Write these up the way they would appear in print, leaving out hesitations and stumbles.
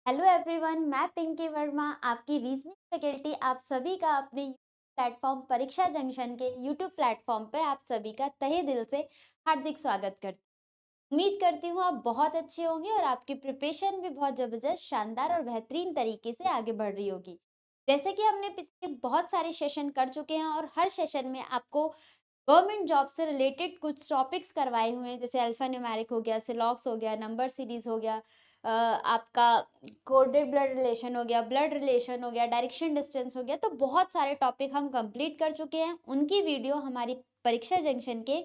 Hello everyone, मैं पिंकी वर्मा आपकी reasoning faculty आप सभी का अपने प्लेटफॉर्म परीक्षा जंक्शन के यूट्यूब प्लेटफॉर्म पे आप सभी का तहे दिल से हार्दिक स्वागत करती हूँ। उम्मीद करती हूँ आप बहुत अच्छे होंगे और आपकी प्रिपरेशन भी बहुत ज़बरदस्त, शानदार और बेहतरीन तरीके से आगे बढ़ रही होगी। जैसे कि हमने पिछले बहुत सारे सेशन कर चुके हैं और हर सेशन में आपको गवर्नमेंट जॉब से रिलेटेड कुछ टॉपिक्स करवाए हुए हैं, जैसे अल्फा न्यूमेरिक हो गया, सिलॉक्स हो गया, नंबर सीरीज हो गया, आपका कोडेड ब्लड रिलेशन हो गया, ब्लड रिलेशन हो गया, डायरेक्शन डिस्टेंस हो गया। तो बहुत सारे टॉपिक हम कंप्लीट कर चुके हैं। उनकी वीडियो हमारी परीक्षा जंक्शन के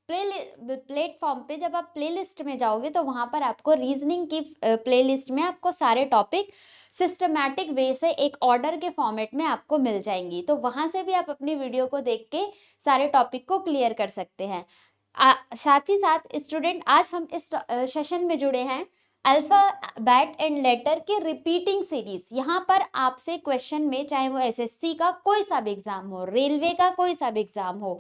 प्लेटफॉर्म पे जब आप प्लेलिस्ट में जाओगे तो वहाँ पर आपको रीजनिंग की प्लेलिस्ट में आपको सारे टॉपिक सिस्टमैटिक वे से एक ऑर्डर के फॉर्मेट में आपको मिल जाएंगी। तो वहाँ से भी आप अपनी वीडियो को देख के सारे टॉपिक को क्लियर कर सकते हैं। साथ ही साथ स्टूडेंट, आज हम इस सेशन में जुड़े हैं अल्फाबेट एंड लेटर के रिपीटिंग सीरीज। यहाँ पर आपसे क्वेश्चन में, चाहे वो एसएससी का कोई सा भी एग्जाम हो, रेलवे का कोई सा भी एग्जाम हो,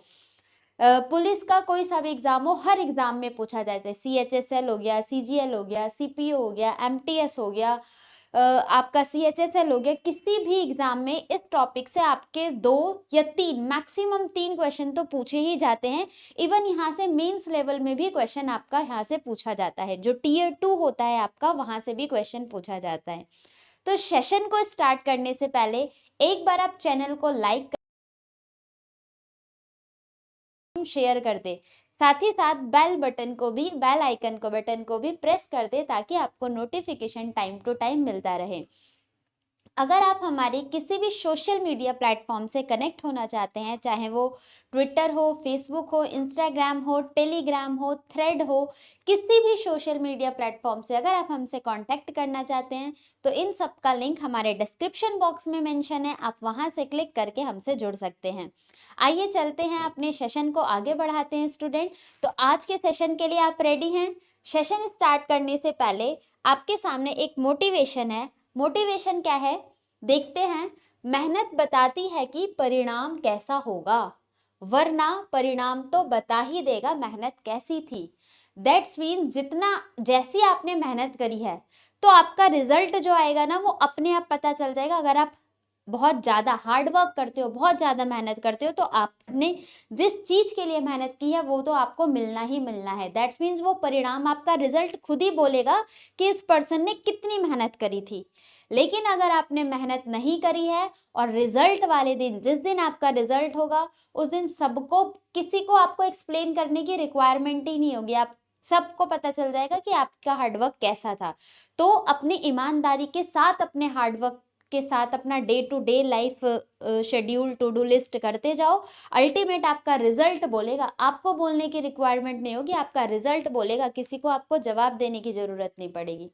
पुलिस का कोई सा भी एग्जाम हो, हर एग्जाम में पूछा जाता है। CHSL हो गया, CGL हो गया, CPO हो गया, MTS हो गया, आपका CHSL हो गया। किसी भी एग्जाम में इस टॉपिक से आपके 2 या 3, मैक्सिमम 3 क्वेश्चन तो पूछे ही जाते हैं। इवन यहाँ से मेंस लेवल में भी क्वेश्चन आपका यहाँ से पूछा जाता है। जो Tier 2 होता है आपका, वहां से भी क्वेश्चन पूछा जाता है। तो सेशन को स्टार्ट करने से पहले एक बार आप चैनल को लाइक, शेयर कर दे, साथ ही साथ बेल आइकन को बटन को भी प्रेस कर दे, ताकि आपको नोटिफिकेशन टाइम टू टाइम मिलता रहे। अगर आप हमारे किसी भी सोशल मीडिया प्लेटफॉर्म से कनेक्ट होना चाहते हैं, चाहे वो ट्विटर हो, फेसबुक हो, इंस्टाग्राम हो, टेलीग्राम हो, थ्रेड हो, किसी भी सोशल मीडिया प्लेटफॉर्म से अगर आप हमसे कांटेक्ट करना चाहते हैं तो इन सब का लिंक हमारे डिस्क्रिप्शन बॉक्स में मेंशन है। आप वहां से क्लिक करके हमसे जुड़ सकते हैं। आइए चलते हैं, अपने सेशन को आगे बढ़ाते हैं स्टूडेंट। तो आज के सेशन के लिए आप रेडी हैं? सेशन स्टार्ट करने से पहले आपके सामने एक मोटिवेशन है। मोटिवेशन क्या है, देखते हैं। मेहनत बताती है कि परिणाम कैसा होगा, वरना परिणाम तो बता ही देगा मेहनत कैसी थी। दैट्स मीन जितना जैसी आपने मेहनत करी है तो आपका रिजल्ट जो आएगा ना, वो अपने आप पता चल जाएगा। अगर आप बहुत ज़्यादा हार्ड वर्क करते हो, बहुत ज़्यादा मेहनत करते हो, तो आपने जिस चीज़ के लिए मेहनत की है वो तो आपको मिलना ही मिलना है। दैट्स मीन्स वो परिणाम, आपका रिजल्ट खुद ही बोलेगा कि इस पर्सन ने कितनी मेहनत करी थी। लेकिन अगर आपने मेहनत नहीं करी है और रिजल्ट वाले दिन, जिस दिन आपका रिजल्ट होगा, उस दिन सबको, किसी को आपको एक्सप्लेन करने की रिक्वायरमेंट ही नहीं होगी। आप सबको पता चल जाएगा कि आपका हार्डवर्क कैसा था। तो अपनी ईमानदारी के साथ, अपने हार्डवर्क के साथ अपना day to day life schedule, to do list करते जाओ। अल्टीमेट आपका रिजल्ट बोलेगा, आपको बोलने की रिक्वायरमेंट नहीं होगी, आपका रिजल्ट बोलेगा। किसी को आपको जवाब देने की जरूरत नहीं पड़ेगी।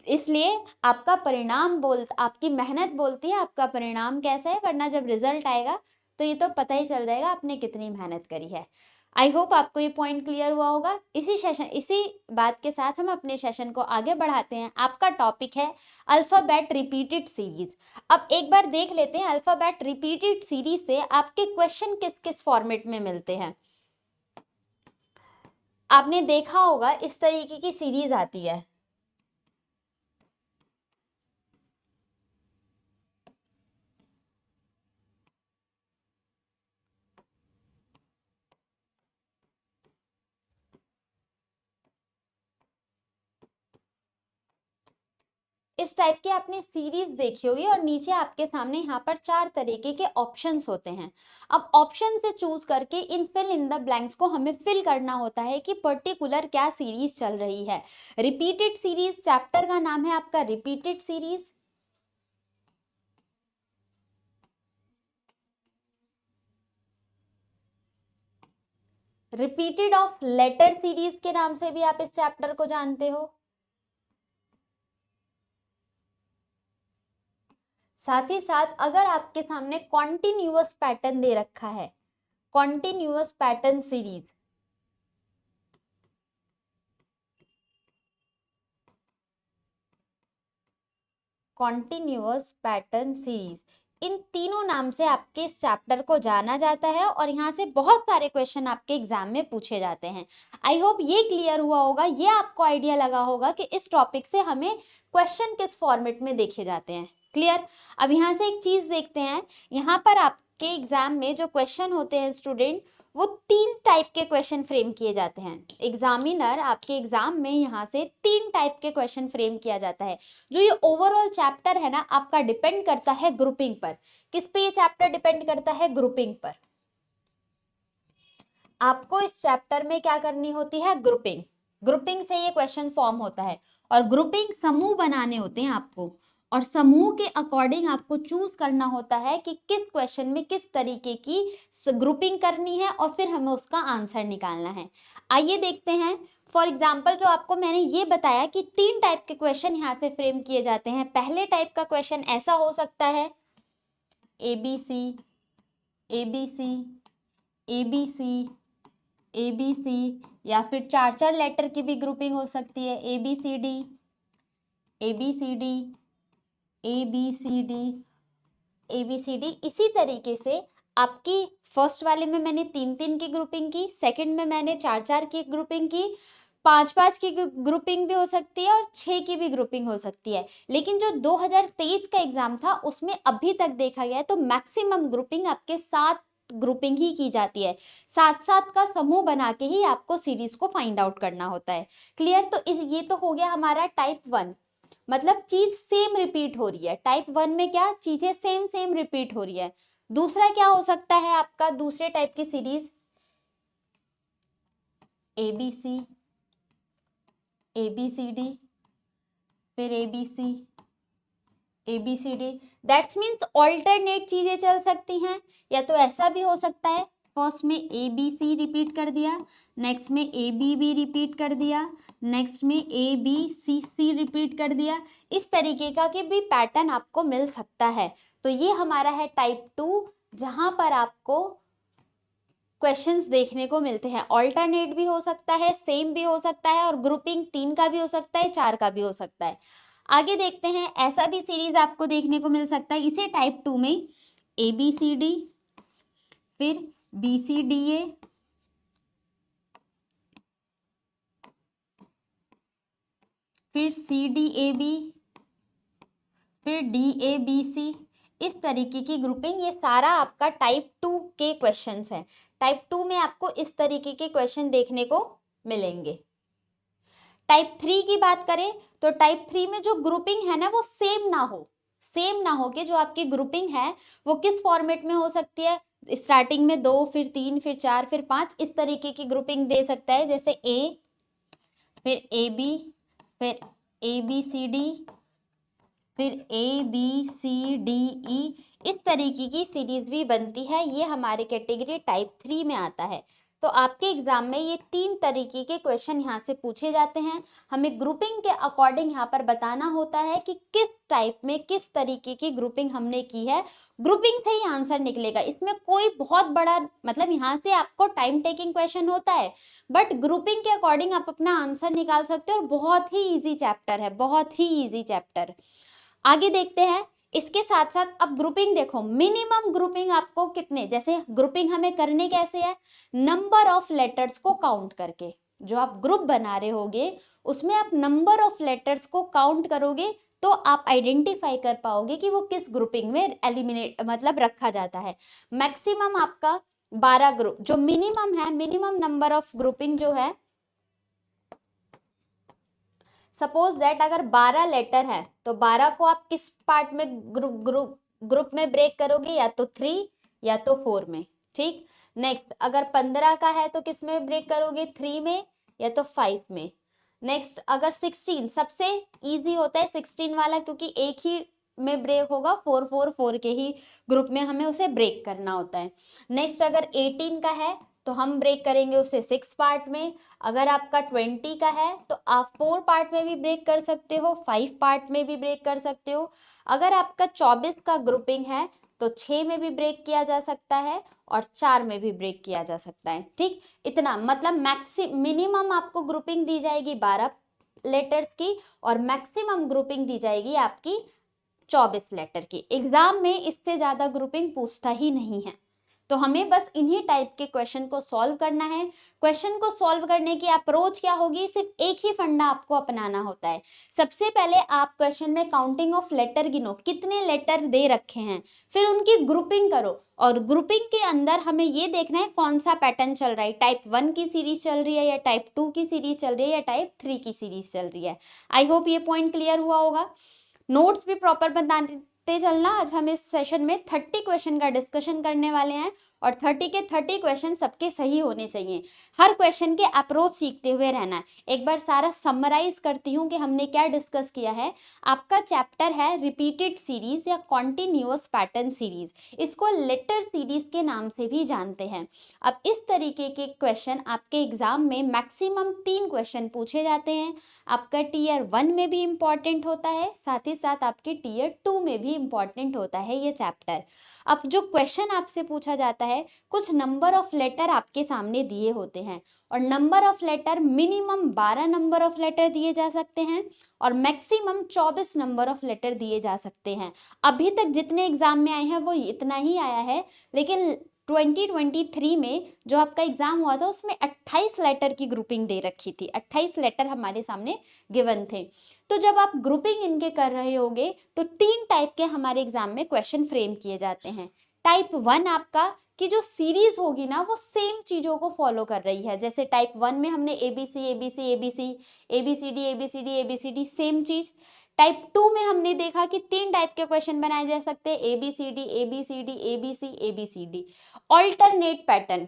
इसलिए आपका परिणाम आपकी मेहनत बोलती है आपका परिणाम कैसा है, वरना जब रिजल्ट आएगा तो ये तो पता ही चल जाएगा आपने कितनी मेहनत करी है। आई होप आपको ये पॉइंट क्लियर हुआ होगा। इसी बात के साथ हम अपने सेशन को आगे बढ़ाते हैं। आपका टॉपिक है अल्फाबेट रिपीटेड सीरीज। अब एक बार देख लेते हैं अल्फाबेट रिपीटेड सीरीज से आपके क्वेश्चन किस किस फॉर्मेट में मिलते हैं। आपने देखा होगा इस तरीके की सीरीज आती है। इस टाइप की आपने सीरीज देखी होगी और नीचे आपके सामने यहाँ पर 4 तरीके के ऑप्शंस होते हैं। अब ऑप्शन से चूज करके फिल इन द ब्लैंक्स को हमें फिल करना होता है कि पर्टिकुलर क्या सीरीज चल रही है। रिपीटेड सीरीज, चैप्टर का नाम है आपका repeated series. Repeated of letter series के नाम से भी आप इस चैप्टर को जानते हो। साथ ही साथ अगर आपके सामने कॉन्टिन्यूअस पैटर्न दे रखा है, continuous pattern series, continuous pattern series, इन तीनों नाम से आपके इस चैप्टर को जाना जाता है और यहाँ से बहुत सारे क्वेश्चन आपके एग्जाम में पूछे जाते हैं। आई होप ये क्लियर हुआ होगा, ये आपको आइडिया लगा होगा कि इस टॉपिक से हमें क्वेश्चन किस फॉर्मेट में देखे जाते हैं। क्लियर। अब यहाँ से एक चीज देखते हैं, यहाँ पर आपके एग्जाम में जो क्वेश्चन होते हैं स्टूडेंट, वो 3 टाइप के क्वेश्चन फ्रेम किए जाते हैं। एग्जामिनर आपके एग्जाम में यहाँ से 3 टाइप के क्वेश्चन फ्रेम किया जाता है। जो ये ओवरऑल चैप्टर है ना, आपका डिपेंड करता है ग्रुपिंग पर। किस पे ये चैप्टर डिपेंड करता है? ग्रुपिंग पर। आपको इस चैप्टर में क्या करनी होती है? ग्रुपिंग। ग्रुपिंग से ये क्वेश्चन फॉर्म होता है और ग्रुपिंग समूह बनाने होते हैं आपको, और समूह के अकॉर्डिंग आपको चूज करना होता है कि किस क्वेश्चन में किस तरीके की ग्रुपिंग करनी है और फिर हमें उसका आंसर निकालना है। आइए देखते हैं। फॉर एग्जाम्पल जो आपको मैंने ये बताया कि 3 टाइप के क्वेश्चन यहाँ से फ्रेम किए जाते हैं। पहले टाइप का क्वेश्चन ऐसा हो सकता है ABC ABC ABC ABC, या फिर 4 लेटर की भी ग्रुपिंग हो सकती है, ABCD ABCD ABCD ABCD। इसी तरीके से आपकी फर्स्ट वाले में मैंने 3 की ग्रुपिंग की, सेकंड में मैंने 4 की ग्रुपिंग की, 5 की ग्रुपिंग भी हो सकती है और 6 की भी ग्रुपिंग हो सकती है। लेकिन जो 2023 का एग्जाम था उसमें अभी तक देखा गया है तो मैक्सिमम ग्रुपिंग आपके 7 ग्रुपिंग ही की जाती है। 7 का समूह बना के ही आपको सीरीज को फाइंड आउट करना होता है। क्लियर। तो ये तो हो गया हमारा टाइप 1, मतलब चीज सेम रिपीट हो रही है। टाइप 1 में क्या चीजें सेम रिपीट हो रही है। दूसरा क्या हो सकता है आपका दूसरे टाइप की सीरीज? ABC ABCD, फिर ABC ABCD। That's means alternate चीजें चल सकती हैं। या तो ऐसा भी हो सकता है फर्स्ट में ABC रिपीट कर दिया, नेक्स्ट में ABB रिपीट कर दिया, नेक्स्ट में ABCC रिपीट कर दिया। इस तरीके का कि भी पैटर्न आपको मिल सकता है। तो ये हमारा है टाइप 2, जहां पर आपको क्वेश्चंस देखने को मिलते हैं। ऑल्टरनेट भी हो सकता है, सेम भी हो सकता है, और ग्रुपिंग 3 का भी हो सकता है, 4 का भी हो सकता है। आगे देखते हैं, ऐसा भी सीरीज आपको देखने को मिल सकता है इसे टाइप 2 में ABCD, फिर BCDA, फिर CDAB, फिर DABC। इस तरीके की ग्रुपिंग, ये सारा आपका टाइप 2 के क्वेश्चंस हैं। टाइप 2 में आपको इस तरीके के क्वेश्चन देखने को मिलेंगे। टाइप 3 की बात करें तो टाइप 3 में जो ग्रुपिंग है ना वो सेम ना हो कि जो आपकी ग्रुपिंग है वो किस फॉर्मेट में हो सकती है। स्टार्टिंग में 2, फिर 3, फिर 4, फिर 5, इस तरीके की ग्रुपिंग दे सकता है। जैसे A, फिर AB, फिर ABCD, फिर ABCDE, इस तरीके की सीरीज भी बनती है। ये हमारे कैटेगरी टाइप 3 में आता है। तो आपके एग्जाम में ये 3 तरीके के क्वेश्चन यहाँ से पूछे जाते हैं। हमें ग्रुपिंग के अकॉर्डिंग यहाँ पर बताना होता है कि किस टाइप में किस तरीके की ग्रुपिंग हमने की है। ग्रुपिंग से ही आंसर निकलेगा। इसमें कोई बहुत बड़ा मतलब यहाँ से आपको टाइम टेकिंग क्वेश्चन होता है, बट ग्रुपिंग के अकॉर्डिंग आप अपना आंसर निकाल सकते हो और बहुत ही ईजी चैप्टर है, बहुत ही ईजी चैप्टर। आगे देखते हैं। इसके साथ साथ अब ग्रुपिंग देखो, मिनिमम ग्रुपिंग आपको कितने, जैसे ग्रुपिंग हमें करने कैसे है, नंबर ऑफ लेटर्स को काउंट करके। जो आप ग्रुप बना रहे होगे उसमें आप नंबर ऑफ लेटर्स को काउंट करोगे तो आप आइडेंटिफाई कर पाओगे कि वो किस ग्रुपिंग में एलिमिनेट मतलब रखा जाता है। मैक्सिमम आपका 12 ग्रुप जो मिनिमम है, मिनिमम नंबर ऑफ ग्रुपिंग जो है, सपोज दैट अगर 12 लेटर है तो 12 को आप किस पार्ट में ग्रुप में ब्रेक करोगे, या तो 3 या तो 4 में। ठीक। नेक्स्ट अगर 15 का है तो किस में ब्रेक करोगे, 3 में या तो 5 में। नेक्स्ट अगर 16, सबसे इजी होता है 16 वाला, क्योंकि एक ही में ब्रेक होगा, 4 के ही ग्रुप में हमें उसे ब्रेक करना होता है। नेक्स्ट अगर 18 का है तो हम ब्रेक करेंगे उसे 6 पार्ट में। अगर आपका 20 का है तो आप 4 पार्ट में भी ब्रेक कर सकते हो, 5 पार्ट में भी ब्रेक कर सकते हो। अगर आपका 24 का ग्रुपिंग है तो 6 में भी ब्रेक किया जा सकता है और 4 में भी ब्रेक किया जा सकता है। ठीक। इतना मतलब मिनिमम आपको ग्रुपिंग दी जाएगी 12 लेटर्स की और मैक्सिमम ग्रुपिंग दी जाएगी आपकी 24 लेटर की। एग्जाम में इससे ज्यादा ग्रुपिंग पूछता ही नहीं है, तो हमें बस इन्हीं टाइप के क्वेश्चन को सॉल्व करना है। क्वेश्चन को सॉल्व करने की अप्रोच क्या होगी, सिर्फ एक ही फंडा आपको अपनाना होता है। सबसे पहले आप क्वेश्चन में काउंटिंग ऑफ लेटर गिनो, कितने लेटर दे रखे हैं, फिर उनकी ग्रुपिंग करो, और ग्रुपिंग के अंदर हमें ये देखना है कौन सा पैटर्न चल रहा है, टाइप 1 की सीरीज चल रही है या टाइप 2 की सीरीज चल रही है या टाइप 3 की सीरीज चल रही है। आई होप ये पॉइंट क्लियर हुआ होगा। नोट्स भी प्रॉपर बताते चलना। आज हम इस सेशन में 30 क्वेश्चन का डिस्कशन करने वाले हैं, और 30 के 30 क्वेश्चन सबके सही होने चाहिए। हर क्वेश्चन के अप्रोच सीखते हुए रहना है। एक बार सारा समराइज करती हूँ कि हमने क्या डिस्कस किया है। आपका चैप्टर है रिपीटेड सीरीज या कॉन्टिन्यूअस पैटर्न सीरीज, इसको लेटर सीरीज के नाम से भी जानते हैं। अब इस तरीके के क्वेश्चन आपके एग्जाम में मैक्सिमम 3 क्वेश्चन पूछे जाते हैं। आपका टीयर 1 में भी इम्पॉर्टेंट होता है, साथ ही साथ आपके टीयर 2 में भी इम्पॉर्टेंट होता है ये चैप्टर। अब जो क्वेश्चन आपसे पूछा जाता है, कुछ नंबर ऑफ लेटर आपके सामने दिए होते हैं, और number of letter minimum 12 number of letter दिए जा सकते हैं और मैक्सिमम 24 नंबर ऑफ लेटर दिए जा सकते हैं। अभी तक जितने एग्जाम में आए हैं वो इतना ही आया है, लेकिन 2023 में जो आपका एग्जाम हुआ था उसमें 28 लेटर की ग्रुपिंग दे रखी थी, 28 लेटर हमारे सामने गिवन थे। तो जब आप ग्रुपिंग इनके कर रहे होगे तो 3 टाइप के हमारे एग्जाम में क्वेश्चन फ्रेम किए जाते हैं। टाइप 1 आपका कि जो सीरीज होगी ना वो सेम चीजों को फॉलो कर रही है, जैसे टाइप 1 में हमने ABC ABC ABC ABCD ABCD ABCD same चीज। टाइप 2 में हमने देखा कि 3 टाइप के क्वेश्चन बनाए जा सकते हैं, ABCD ABCD ABC ABCD, alternate pattern.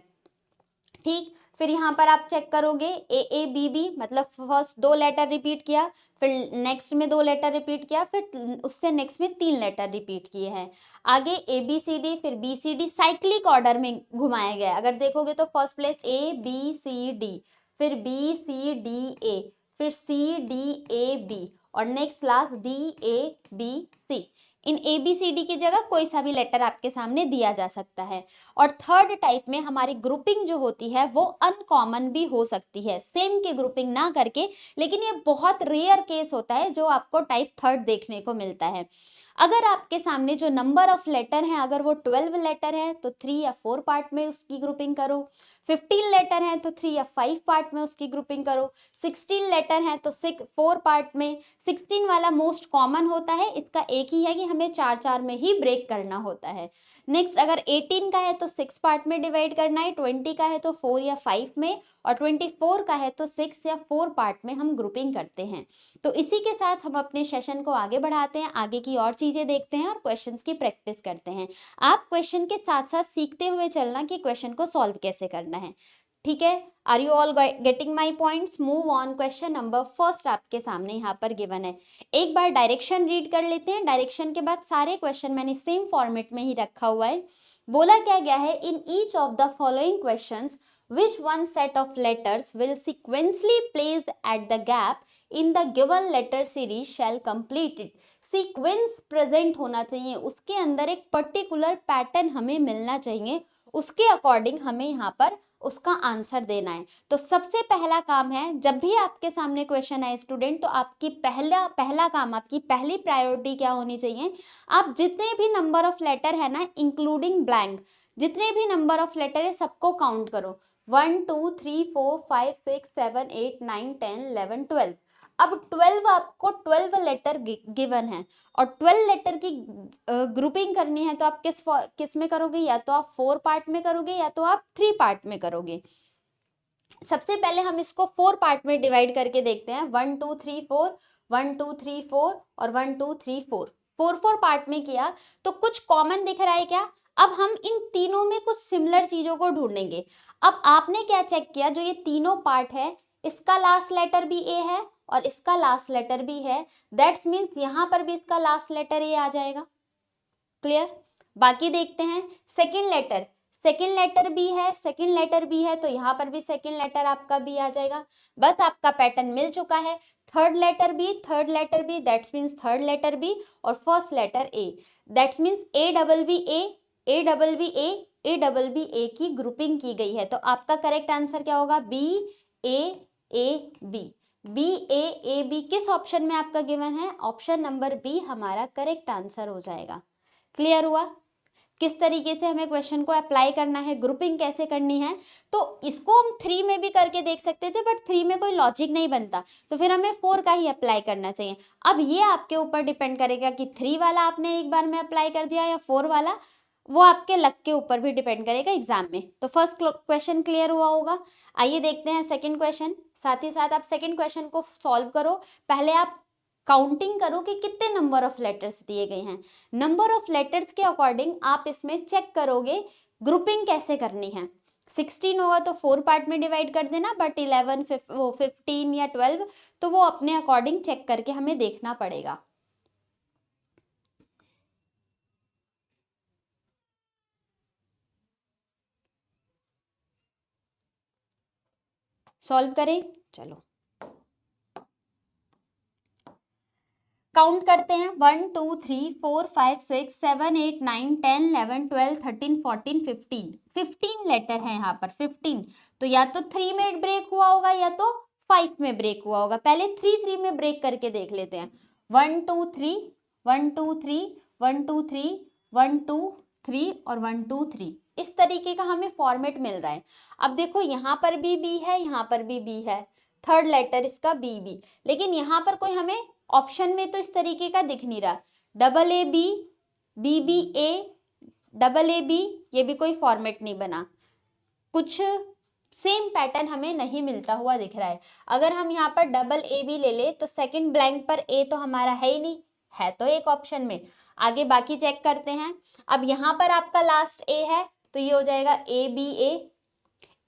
ठीक, फिर यहाँ पर आप चेक करोगे AABB, मतलब फर्स्ट 2 लेटर रिपीट किया, फिर नेक्स्ट में 2 लेटर रिपीट किया, फिर उससे नेक्स्ट में 3 लेटर रिपीट किए हैं। आगे ABCD, फिर BCD साइक्लिक ऑर्डर में घुमाया गया। अगर देखोगे तो फर्स्ट प्लेस ABCD, फिर BCDA, फिर CDAB, और नेक्स्ट लास्ट DABC। इन ABCD की जगह कोई सा भी लेटर आपके सामने दिया जा सकता है। और थर्ड टाइप में हमारी ग्रुपिंग जो होती है वो अनकॉमन भी हो सकती है, सेम की ग्रुपिंग ना करके, लेकिन ये बहुत रेयर केस होता है जो आपको टाइप 3 देखने को मिलता है। अगर आपके सामने जो नंबर ऑफ लेटर हैं अगर वो 12 लेटर है तो 3 या 4 पार्ट में उसकी ग्रुपिंग करो, 15 लेटर हैं तो 3 या 5 पार्ट में उसकी ग्रुपिंग करो, 16 लेटर हैं तो 4 पार्ट में। 16 वाला मोस्ट कॉमन होता है, इसका एक ही है कि हमें 4 में ही ब्रेक करना होता है। नेक्स्ट अगर 18 का है तो 6 पार्ट में डिवाइड करना है, 20 का है तो 4 या 5 में, और 24 का है तो 6 या 4 पार्ट में हम ग्रुपिंग करते हैं। तो इसी के साथ हम अपने सेशन को आगे बढ़ाते हैं, आगे की और चीजें देखते हैं और क्वेश्चंस की प्रैक्टिस करते हैं। आप क्वेश्चन के साथ साथ सीखते हुए चलना कि क्वेश्चन को सॉल्व कैसे करना है। ठीक है, are you all getting my points? Move on. Question number first आपके सामने यहाँ पर गिवन है। एक बार डायरेक्शन रीड कर लेते हैं, डायरेक्शन के बाद सारे क्वेश्चन मैंने सेम फॉर्मेट में ही रखा हुआ है। बोला क्या गया है, in each of the following questions which one set of letters will sequentially placed at the gap in the given letter series shall complete it। Sequence present होना चाहिए, उसके अंदर एक पर्टिकुलर पैटर्न हमें मिलना चाहिए, उसके अकॉर्डिंग हमें यहाँ पर उसका आंसर देना है। तो सबसे पहला काम है, जब भी आपके सामने क्वेश्चन आए स्टूडेंट, तो आपकी पहला काम, आपकी पहली प्रायोरिटी क्या होनी चाहिए, आप जितने भी नंबर ऑफ लेटर है ना इंक्लूडिंग ब्लैंक, जितने भी नंबर ऑफ लेटर है सबको काउंट करो। 1 2 3 4 5 6 7 8 9 10 11 12। अब 12 आपको 12 लेटर गिवन है और 12 लेटर की ग्रुपिंग करनी है, तो आप किस में करोगे, या तो आप 4 पार्ट में करोगे या तो आप 3 पार्ट में करोगे। सबसे पहले हम इसको 4 पार्ट में डिवाइड करके देखते हैं। 1 2 3 4, 1 2 3 4 और 1 2 3 4, 4 पार्ट में किया तो कुछ कॉमन दिख रहा है क्या? अब हम इन तीनों में कुछ सिमिलर चीजों को ढूंढेंगे। अब आपने क्या चेक किया, जो ये तीनों पार्ट है इसका लास्ट लेटर भी ए है और इसका लास्ट लेटर भी है, दैट्स मीन्स यहाँ पर भी इसका लास्ट लेटर ए आ जाएगा। क्लियर? बाकी देखते हैं। सेकंड लेटर बी है, सेकंड लेटर बी है तो यहाँ पर भी सेकंड लेटर आपका बी आ जाएगा। बस आपका पैटर्न मिल चुका है। Third letter B that's means third letter B और first letter A, that's means A double B A की ग्रुपिंग की गई है। तो आपका करेक्ट आंसर क्या होगा? B A B. B A B किस ऑप्शन में आपका गिवन है? ऑप्शन नंबर बी हमारा करेक्ट आंसर हो जाएगा। क्लियर हुआ किस तरीके से हमें क्वेश्चन को अप्लाई करना है, ग्रुपिंग कैसे करनी है? तो इसको हम 3 में भी करके देख सकते थे, बट 3 में कोई लॉजिक नहीं बनता, तो फिर हमें 4 का ही अप्लाई करना चाहिए। अब ये आपके ऊपर डिपेंड करेगा कि 3 वाला आपने एक बार में अप्लाई कर दिया या 4 वाला, वो आपके लक के ऊपर भी डिपेंड करेगा एग्जाम में। तो फर्स्ट क्वेश्चन क्लियर हुआ होगा। आइए देखते हैं सेकंड क्वेश्चन। साथ ही साथ आप सेकंड क्वेश्चन को सॉल्व करो। पहले आप काउंटिंग करो कि कितने नंबर ऑफ लेटर्स दिए गए हैं। नंबर ऑफ लेटर्स के अकॉर्डिंग आप इसमें चेक करोगे ग्रुपिंग कैसे करनी है। 16 होगा तो 4 पार्ट में डिवाइड कर देना, बट 11 15 या 12 तो वो अपने अकॉर्डिंग चेक करके हमें देखना पड़ेगा। सॉल्व करें, चलो काउंट करते हैं। 1 2 3 4 5 6 7 8 9 10 11 12 13 14 15 लेटर है यहाँ पर 15। तो या तो 3 में ब्रेक हुआ होगा या तो 5 में ब्रेक हुआ होगा। पहले 3 में ब्रेक करके देख लेते हैं। 1 2 3 1 2 3 1 2 3 1 2 3 और 1 2 3 इस तरीके का हमें फॉर्मेट मिल रहा है। अब देखो यहाँ पर भी बी है, यहाँ पर भी बी है, थर्ड लेटर इसका बी, लेकिन यहाँ पर कोई हमें ऑप्शन में तो इस तरीके का दिख नहीं रहा। Double A B, B B A, double A B, ये भी कोई फॉर्मेट नहीं बना। कुछ सेम पैटर्न हमें नहीं मिलता हुआ दिख रहा है। अगर हम यहाँ पर डबल ए बी ले ले तो सेकंड ब्लैंक पर ए तो हमारा है ही नहीं, है तो एक ऑप्शन में। आगे बाकी चेक करते हैं। अब यहाँ पर आपका लास्ट ए है तो ये हो जाएगा ए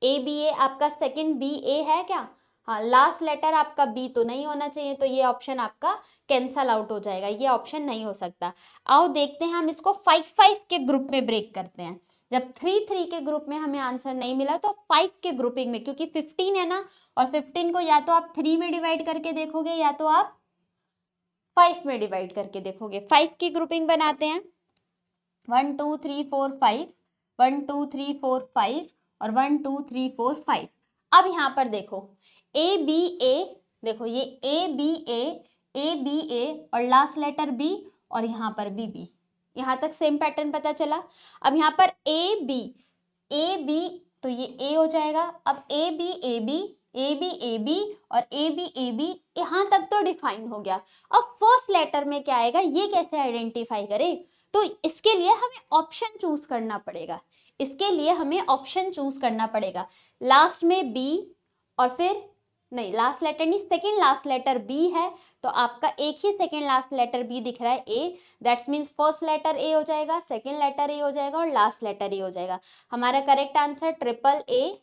बी ए आपका सेकंड बी ए है क्या? हाँ, लास्ट लेटर आपका बी तो नहीं होना चाहिए, तो ये ऑप्शन आपका कैंसल आउट हो जाएगा, ये ऑप्शन नहीं हो सकता। आओ देखते हैं हम इसको 5 के ग्रुप में ब्रेक करते हैं। जब 3 के ग्रुप में हमें आंसर नहीं मिला तो 5 के ग्रुपिंग में, क्योंकि 15 है ना, और 15 को या तो आप 3 में डिवाइड करके देखोगे या तो आप 5 में डिवाइड करके देखोगे। 5 की ग्रुपिंग बनाते हैं। 1 2 3 4 5, 1 2 3 4 5 और 1 2 3 4 5। अब यहाँ पर देखो ए बी ए, देखो ये ए बी ए और लास्ट लेटर बी, और यहाँ पर बी, यहाँ तक सेम पैटर्न पता चला। अब यहाँ पर ए बी तो ये ए हो जाएगा। अब ए बी और ए बी यहाँ तक तो डिफाइन हो गया। अब फर्स्ट लेटर में क्या आएगा ये कैसे आइडेंटिफाई करें? तो इसके लिए हमें ऑप्शन चूज करना पड़ेगा। लास्ट में बी और फिर नहीं, लास्ट लेटर नहीं, सेकेंड लास्ट लेटर बी है, तो आपका एक ही सेकेंड लास्ट लेटर बी दिख रहा है A, that's means first letter A हो जाएगा, सेकेंड लेटर ए हो जाएगा और लास्ट लेटर ए हो जाएगा। हमारा correct answer triple A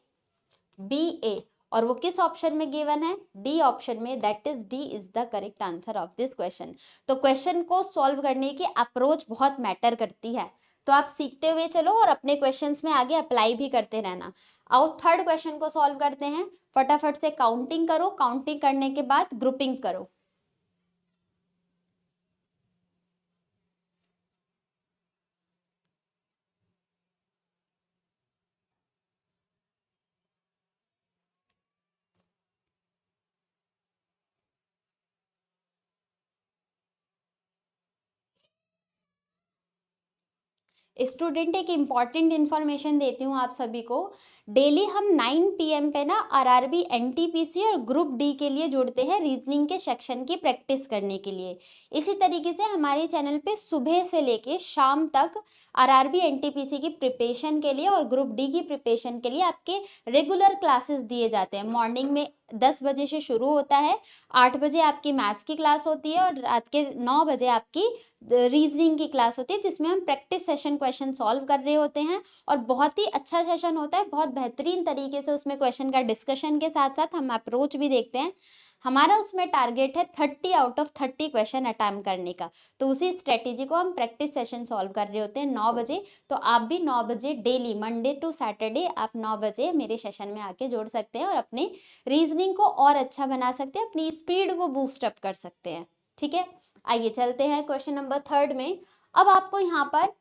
B A, और वो किस ऑप्शन में गिवन है? डी ऑप्शन में, that is D is the correct answer of this question. तो क्वेश्चन को सॉल्व करने की अप्रोच बहुत मैटर करती है, तो आप सीखते हुए चलो और अपने क्वेश्चंस में आगे अप्लाई भी करते रहना। आओ थर्ड क्वेश्चन को सॉल्व करते हैं। फटाफट से काउंटिंग करो, काउंटिंग करने के बाद ग्रुपिंग करो। स्टूडेंट एक इम्पॉर्टेंट इन्फॉर्मेशन देती हूँ आप सभी को। डेली हम 9 PM पे ना आरआरबी एनटीपीसी और ग्रुप डी के लिए जुड़ते हैं रीजनिंग के सेक्शन की प्रैक्टिस करने के लिए। इसी तरीके से हमारे चैनल पे सुबह से लेके शाम तक आरआरबी एनटीपीसी की प्रिपरेशन के लिए और ग्रुप डी की प्रिपरेशन के लिए आपके रेगुलर क्लासेस दिए जाते हैं। मॉर्निंग में 10 बजे से शुरू होता है, 8 बजे आपकी मैथ्स की क्लास होती है और रात के 9 बजे आपकी रीजनिंग की क्लास होती है, जिसमें हम प्रैक्टिस सेशन क्वेश्चन सॉल्व कर रहे होते हैं। और बहुत ही अच्छा सेशन होता है, बहुत बेहतरीन तरीके से उसमें क्वेश्चन का डिस्कशन के साथ साथ हम अप्रोच भी देखते हैं। हमारा उसमें टारगेट है 30 आउट ऑफ 30 क्वेश्चन अटैम्प्ट करने का। तो उसी स्ट्रेटेजी को हम प्रैक्टिस सेशन सॉल्व कर रहे होते हैं 9 बजे। तो आप भी 9 बजे डेली, मंडे टू सैटरडे आप 9 बजे मेरे सेशन में आके जुड़ सकते हैं और अपने रीजनिंग को और अच्छा बना सकते हैं, अपनी स्पीड को बूस्ट अप कर सकते हैं। ठीक है, आइए चलते हैं क्वेश्चन नंबर 3 में। अब आपको यहाँ पर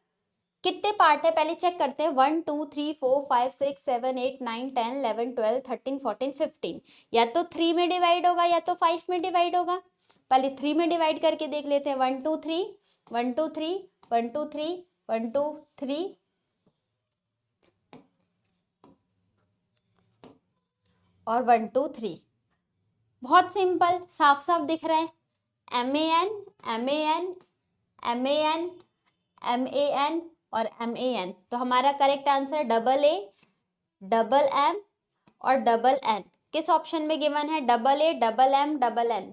कितने पार्ट है पहले चेक करते हैं। 1 2 3 4 5 6 7 8 9 10 11 12 13 14 15, या तो 3 में डिवाइड होगा या तो 5 में डिवाइड होगा। पहले 3 में डिवाइड करके देख लेते हैं। 1 2 3 1 2 3 1 2 3 1 2 3 और 1 2 3। बहुत सिंपल, साफ साफ दिख रहा है। MAN MAN MAN MAN और MAN। तो हमारा correct answer double A, double M और डबल N किस ऑप्शन में गिवन है? Double A, double M, double N।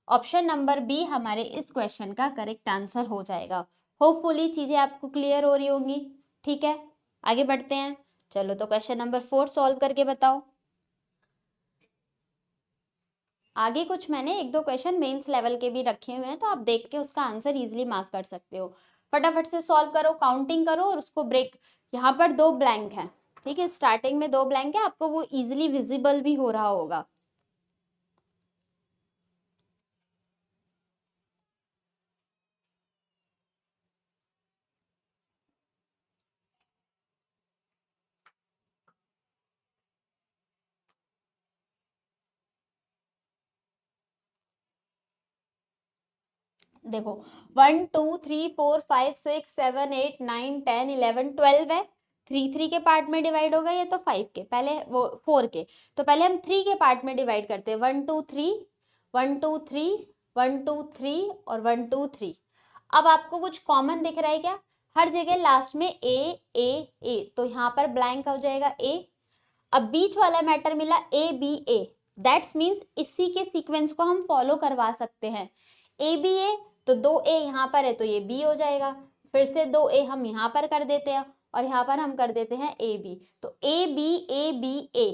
Option number B हमारे इस क्वेश्चन का करेक्ट आंसर हो जाएगा। होपफुली चीजें आपको क्लियर हो रही होंगी। ठीक है, आगे बढ़ते हैं। चलो तो क्वेश्चन नंबर 4 सॉल्व करके बताओ। आगे कुछ मैंने 1-2 क्वेश्चन मेंस लेवल के भी रखे हुए हैं, तो आप देख के उसका आंसर इजीली मार्क कर सकते हो। फटाफट से सॉल्व करो, काउंटिंग करो और उसको ब्रेक। यहाँ पर 2 ब्लैंक हैं, ठीक है, स्टार्टिंग में 2 ब्लैंक है, आपको वो इजीली विजिबल भी हो रहा होगा। देखो 1 2 3 4 5 6 7 8 9 10 11 12 है। 3 के पार्ट में डिवाइड होगा या तो 5 के, पहले वो 4 के, तो पहले हम 3 के पार्ट में डिवाइड करते हैं। 1 2 3 1 2 3 1 2 3 और 1 2 3। अब आपको कुछ कॉमन दिख रहा है क्या? हर जगह लास्ट में ए, तो यहाँ पर ब्लैंक हो जाएगा ए। अब बीच वाला मैटर मिला ABA, दैट्स मीन्स इसी के सीक्वेंस को हम फॉलो करवा सकते हैं। ABA, तो 2A यहाँ पर है तो ये B हो जाएगा, फिर से 2A हम यहाँ पर कर देते हैं और यहाँ पर हम कर देते हैं AB, तो ABABA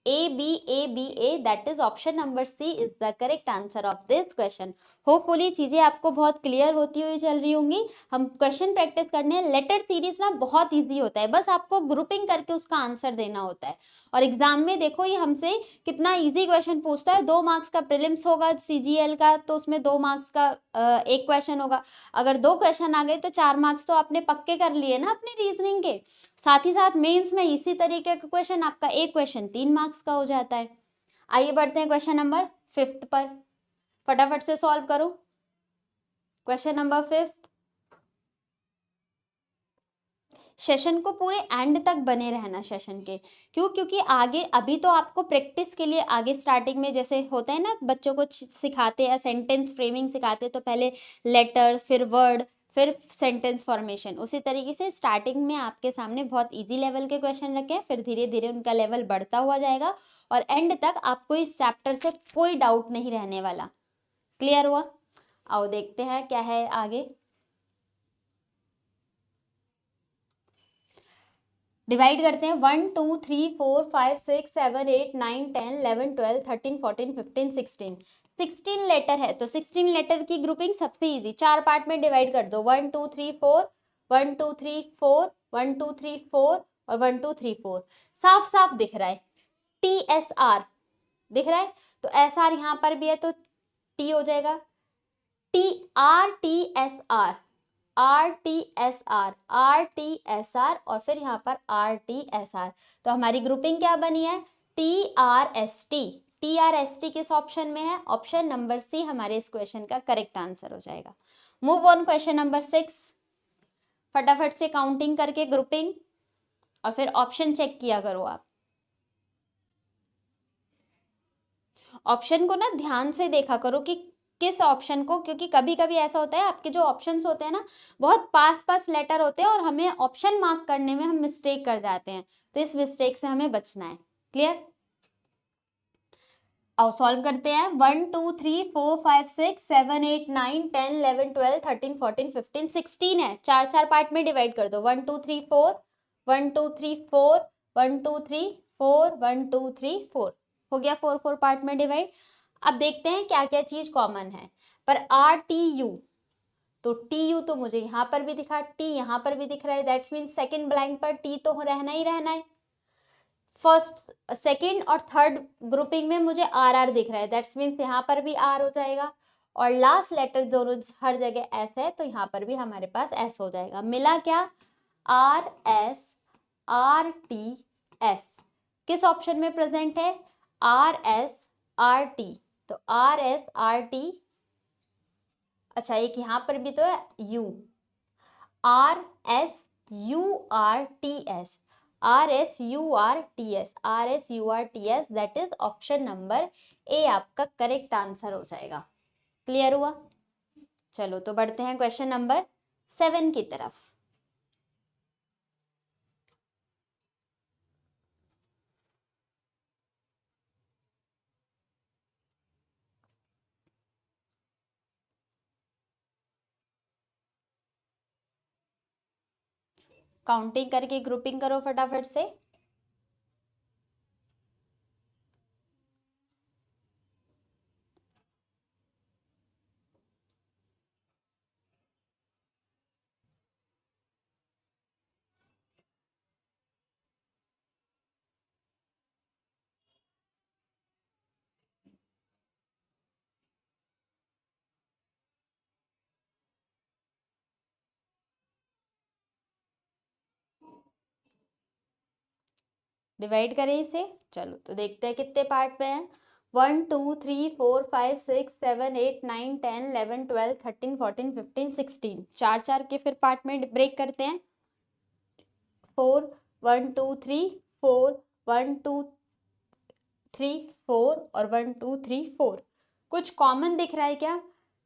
ABABA, that is option number C is the correct answer of this question। Hopefully चीजें आपको बहुत क्लियर होती हुई चल रही होंगी। हम क्वेश्चन प्रैक्टिस करने हैं। लेटर सीरीज ना बहुत इजी होता है, बस आपको ग्रुपिंग करके उसका आंसर देना होता है। और एग्जाम में देखो ये हमसे कितना इजी क्वेश्चन पूछता है। 2 मार्क्स का प्रीलिम्स होगा CGL का, तो उसमें 2 मार्क्स का एक क्वेश्चन होगा। अगर 2 क्वेश्चन आ गए तो 4 मार्क्स तो आपने पक्के कर लिए ना अपने रीजनिंग के। साथ ही साथ मेंस में इसी तरीके का क्वेश्चन, आपका एक क्वेश्चन 3 मार्क्स का हो जाता है। आइए बढ़ते हैं क्वेश्चन नंबर 5 पर, फटाफट से सॉल्व करो। Question number 5। सेशन को पूरे एंड तक बने रहना सेशन के। क्यों? क्योंकि आगे अभी तो आपको प्रैक्टिस के लिए आगे स्टार्टिंग में जैसे होता है ना, बच्चों को सिखाते हैं सेंटेंस फ्रेमिंग सिखाते हैं, तो पहले लेटर, फिर वर्ड, फिर सेंटेंस फॉर्मेशन, उसी तरीके से स्टार्टिंग में आपके सामने बहुत इजी लेवल के क्वेश्चन रखे हैं, फिर धीरे धीरे उनका लेवल बढ़ता हुआ जाएगा और एंड तक आपको इस चैप्टर से कोई डाउट नहीं रहने वाला। क्लियर हुआ? आओ देखते हैं क्या है आगे। डिवाइड करते हैं। 1 2 3 4 5 6 7 8 9 10 11 12 13 14 15 16। 16 लेटर है तो 16 लेटर की ग्रुपिंग सबसे इजी, 4 पार्ट में डिवाइड कर दो। 1 2 3 4 1 2 3 4 1 2 3 4 और 1 2 3 4। साफ साफ दिख रहा है, TSR दिख रहा है, तो SR यहाँ पर भी है तो T हो जाएगा। TRTSR RTSR RTSR और फिर यहाँ पर RTSR। तो हमारी ग्रुपिंग क्या बनी है? TRST। TRST किस ऑप्शन में है? ऑप्शन नंबर C हमारे इस क्वेश्चन का करेक्ट आंसर हो जाएगा। Move on question number 6। फटाफट से काउंटिंग करके ग्रुपिंग और फिर ऑप्शन चेक किया करो आप। ऑप्शन को ना ध्यान से देखा करो कि किस ऑप्शन को, क्योंकि कभी कभी ऐसा होता है आपके जो ऑप्शंस होते हैं ना बहुत पास पास लेटर होते हैं और हमें ऑप्शन मार्क करने में हम मिस्टेक कर जाते हैं, तो इस मिस्टेक से हमें बचना है। क्लियर? आओ सॉल्व करते हैं। 1 2 3 4 5 6 7 8 9 10 11 12 13 14 15 16 है, 4 पार्ट में डिवाइड कर दो। 1 2 3 4 1 2 3 4 1 2 3 4 1 2 3 4 हो गया, 4 पार्ट में डिवाइड। अब देखते हैं क्या क्या चीज कॉमन है। पर RTU, तो TU तो मुझे यहाँ पर भी दिखा, T यहाँ पर भी दिख रहा है, दैट्स मीन सेकंड ब्लैंक पर T तो रहना ही रहना है। फर्स्ट, सेकंड और थर्ड ग्रुपिंग में मुझे RR दिख रहा है, दैट्स मीन्स यहाँ पर भी R हो जाएगा और लास्ट लेटर दोनों हर जगह S है तो यहाँ पर भी हमारे पास S हो जाएगा। मिला क्या? RSRTS किस ऑप्शन में प्रेजेंट है? RSRT, तो RSRT, अच्छा एक यहां पर भी तो है U, RSURTS, RSURTS, RSURTS, that is option number ए आपका करेक्ट आंसर हो जाएगा। क्लियर हुआ? चलो तो बढ़ते हैं क्वेश्चन नंबर 7 की तरफ। काउंटिंग करके ग्रुपिंग करो फटाफट से। डिवाइड करें इसे। चलो तो देखते हैं कितने पार्ट में है। 1 2 3 4 5 6 7 8 9 10 11 12 13 14 15 16, चार चार के फिर पार्ट में ब्रेक करते हैं। 4 1 2 3 4 1 2 3 4 और 1 2 3 4। कुछ कॉमन दिख रहा है क्या?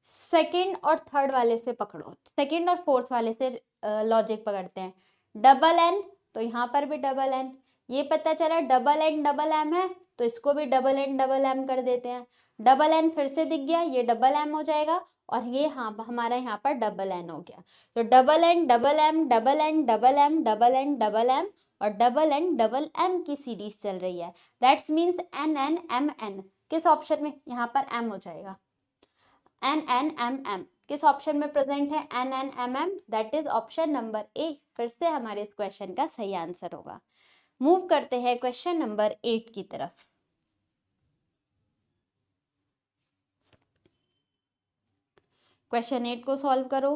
सेकंड और थर्ड वाले से पकड़ो, सेकंड और फोर्थ वाले से लॉजिक पकड़ते हैं। डबल एन, तो यहाँ पर भी डबल एन, ये पता चला डबल एन डबल एम है, तो इसको भी डबल एन डबल एम कर देते हैं। डबल एन फिर से दिख गया, ये डबल एम हो जाएगा, और ये हाँ हमारा यहाँ पर डबल एन हो गया। तो double N double M double N double M double N double M और डबल एन डबल एम की सीरीज चल रही है। That's means N N M N किस ऑप्शन में? यहाँ पर एम हो जाएगा। एन एन एम एम किस ऑप्शन में प्रेजेंट है? N N M M, that is option number A फिर से हमारे इस क्वेश्चन का सही आंसर होगा। मूव करते हैं क्वेश्चन नंबर 8 की तरफ। क्वेश्चन 8 को सॉल्व करो।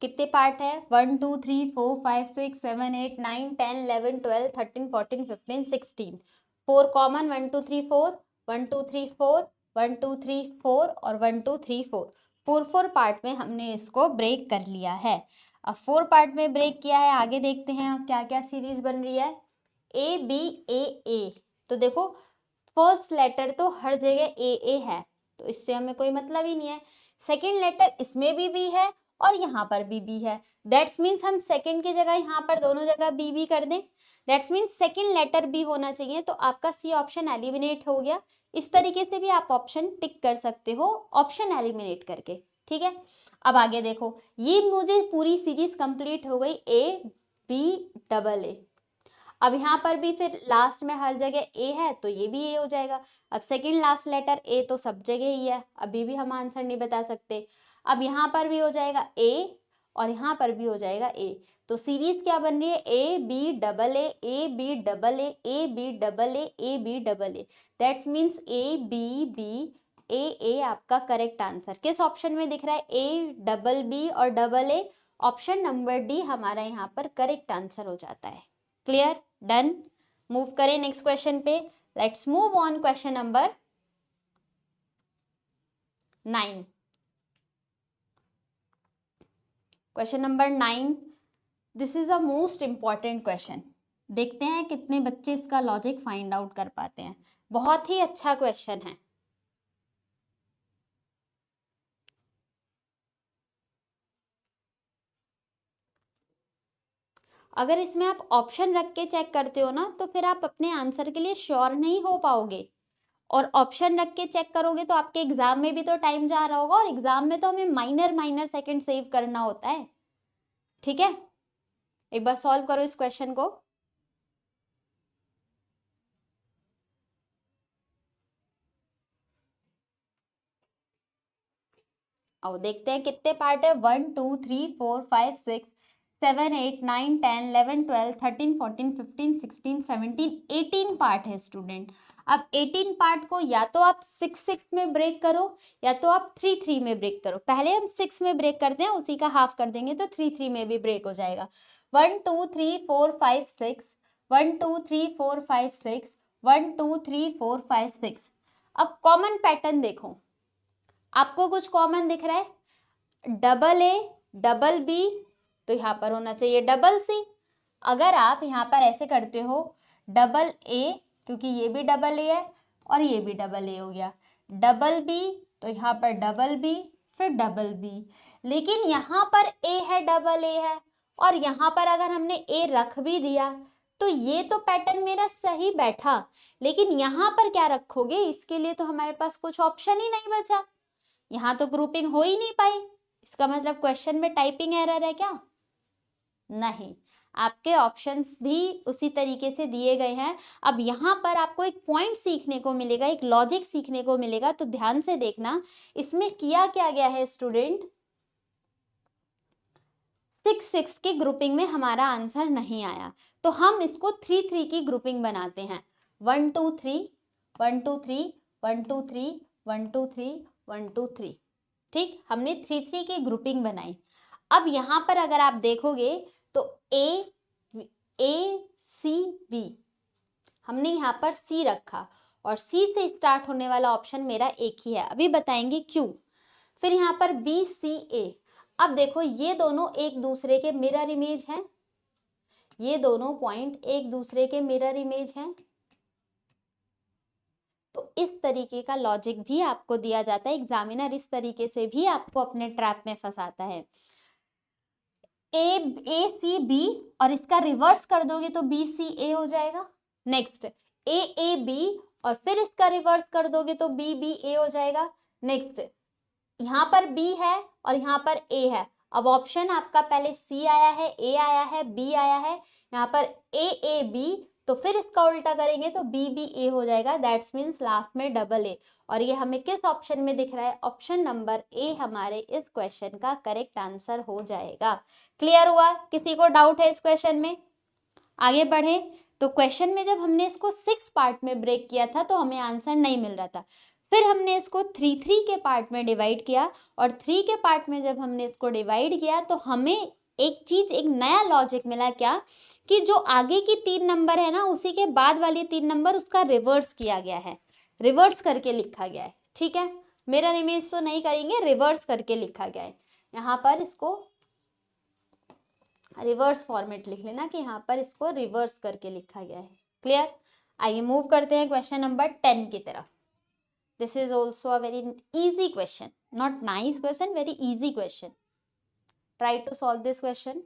कितने पार्ट है? 1 2 3 4 5 6 7 8 9 10 11 12 13 14 15 16, 4 कॉमन, 1 2 3 4 1 2 3 4 1 2 3 4 और 1 2 3 4, 4 पार्ट में हमने इसको ब्रेक कर लिया है। अब 4 पार्ट में ब्रेक किया है, आगे देखते हैं क्या क्या सीरीज बन रही है। ए बी ए ए, तो देखो फर्स्ट लेटर तो हर जगह ए है, तो इससे हमें कोई मतलब ही नहीं है। सेकेंड लेटर इसमें भी है और यहाँ पर भी है, दैट्स मीन्स हम सेकेंड की जगह यहाँ पर दोनों जगह बी कर दें, that's means second letter B होना चाहिए, तो आपका सी ऑप्शन एलिमिनेट हो गया। इस तरीके से भी आप ऑप्शन टिक कर सकते हो ऑप्शन एलिमिनेट करके, ठीक है। अब आगे देखो, ये मुझे पूरी सीरीज कंप्लीट हो गई ए बी डबल ए। अब यहाँ पर भी फिर लास्ट में हर जगह ए है, तो ये भी ए हो जाएगा। अब सेकंड लास्ट लेटर ए तो सब जगह ही है, अभी भी हम आंसर नहीं बता सकते। अब यहाँ पर भी हो जाएगा ए और यहाँ पर भी हो जाएगा ए, तो सीरीज क्या बन रही है? A B double A B double A B double A B double A, that's means A B A आपका करेक्ट आंसर किस ऑप्शन में दिख रहा है? ए डबल बी और double A, option number D हमारा यहाँ पर करेक्ट आंसर हो जाता है। क्लियर? डन। मूव करें नेक्स्ट क्वेश्चन पे। Let's move on question number 9। Question number 9, this is a most important question. देखते हैं कितने बच्चे इसका लॉजिक फाइंड आउट कर पाते हैं। बहुत ही अच्छा क्वेश्चन है। अगर इसमें आप ऑप्शन रख के चेक करते हो ना, तो फिर आप अपने आंसर के लिए श्योर नहीं हो पाओगे, और ऑप्शन रख के चेक करोगे तो आपके एग्जाम में भी तो टाइम जा रहा होगा, और एग्जाम में तो हमें माइनर सेकंड सेव करना होता है, ठीक है। एक बार सॉल्व करो इस क्वेश्चन को। आओ देखते हैं कितने पार्ट है। 1 2 3 4 5 6 7 8 9 10 11 12 13 14 15 16 17 18 पार्ट है स्टूडेंट। अब 18 पार्ट को या तो आप 6 में ब्रेक करो या तो आप 3 में ब्रेक करो। पहले हम 6 में ब्रेक करते हैं, उसी का हाफ कर देंगे तो 3 में भी ब्रेक हो जाएगा। 1 2 3 4 5 6 1 2 3 4 5 6 1 2 3 4 5 6। अब कॉमन पैटर्न देखो, आपको कुछ कॉमन दिख रहा है? डबल ए डबल बी, तो यहाँ पर होना चाहिए डबल सी। अगर आप यहाँ पर ऐसे करते हो डबल ए, क्योंकि ये भी डबल ए है और ये भी डबल ए हो गया, डबल बी तो यहाँ पर डबल बी फिर डबल बी, लेकिन यहाँ पर ए है डबल ए है और यहाँ पर अगर हमने ए रख भी दिया तो ये तो पैटर्न मेरा सही बैठा, लेकिन यहाँ पर क्या रखोगे, इसके लिए तो हमारे पास कुछ ऑप्शन ही नहीं बचा। यहाँ तो ग्रुपिंग हो ही नहीं पाई। इसका मतलब क्वेश्चन में टाइपिंग एरर है क्या? नहीं, आपके ऑप्शंस भी उसी तरीके से दिए गए हैं। अब यहाँ पर आपको एक पॉइंट सीखने को मिलेगा, एक लॉजिक सीखने को मिलेगा, तो ध्यान से देखना इसमें किया क्या गया है स्टूडेंट। 6 की ग्रुपिंग में हमारा आंसर नहीं आया तो हम इसको 3 की ग्रुपिंग बनाते हैं। 1 2 3 1 2 3 1 2 3 1 2 3 1 2 3, ठीक, हमने 3 की ग्रुपिंग बनाई। अब यहाँ पर अगर आप देखोगे तो ए सी बी, हमने यहाँ पर सी रखा और सी से स्टार्ट होने वाला ऑप्शन मेरा एक ही है, अभी बताएंगे क्यों। फिर यहाँ पर बी सी ए, अब देखो ये दोनों एक दूसरे के मिरर इमेज हैं, ये दोनों पॉइंट एक दूसरे के मिरर इमेज हैं, तो इस तरीके का लॉजिक भी आपको दिया जाता है। एग्जामिनर इस तरीके से भी आपको अपने ट्रैप में फंसाता है। ए सी बी और इसका रिवर्स कर दोगे तो बी सी ए हो जाएगा। नेक्स्ट ए बी और फिर इसका रिवर्स कर दोगे तो बी बी ए हो जाएगा। नेक्स्ट यहाँ पर बी है और यहाँ पर ए है, अब ऑप्शन आपका पहले सी आया है, ए आया है, बी आया है, यहाँ पर ए बी, तो फिर इसका उल्टा करेंगे तो बी बी ए हो जाएगा, दैट्स मीन्स लास्ट में डबल ए। और ये हमें किस ऑप्शन में दिख रहा है? ऑप्शन नंबर ए हमारे इस क्वेश्चन का करेक्ट आंसर हो जाएगा। क्लियर हुआ? किसी को डाउट है इस क्वेश्चन में? आगे बढ़े तो क्वेश्चन में जब हमने इसको 6 पार्ट में ब्रेक किया था तो हमें आंसर नहीं मिल रहा था, फिर हमने इसको 3 के पार्ट में डिवाइड किया और 3 के पार्ट में जब हमने इसको डिवाइड किया तो हमें एक चीज, एक नया लॉजिक मिला। क्या? कि जो आगे की 3 नंबर है ना, उसी के बाद वाली 3 नंबर उसका रिवर्स किया गया है, रिवर्स करके लिखा गया है। ठीक है, मेरा इमेज तो नहीं करेंगे, रिवर्स करके लिखा गया है। यहाँ पर इसको रिवर्स फॉर्मेट लिख लेना कि यहाँ पर इसको रिवर्स करके लिखा गया है। क्लियर? आइए मूव करते हैं क्वेश्चन नंबर 10 की तरफ। This is also a very easy question, not nice question, very easy question. Try to solve this question.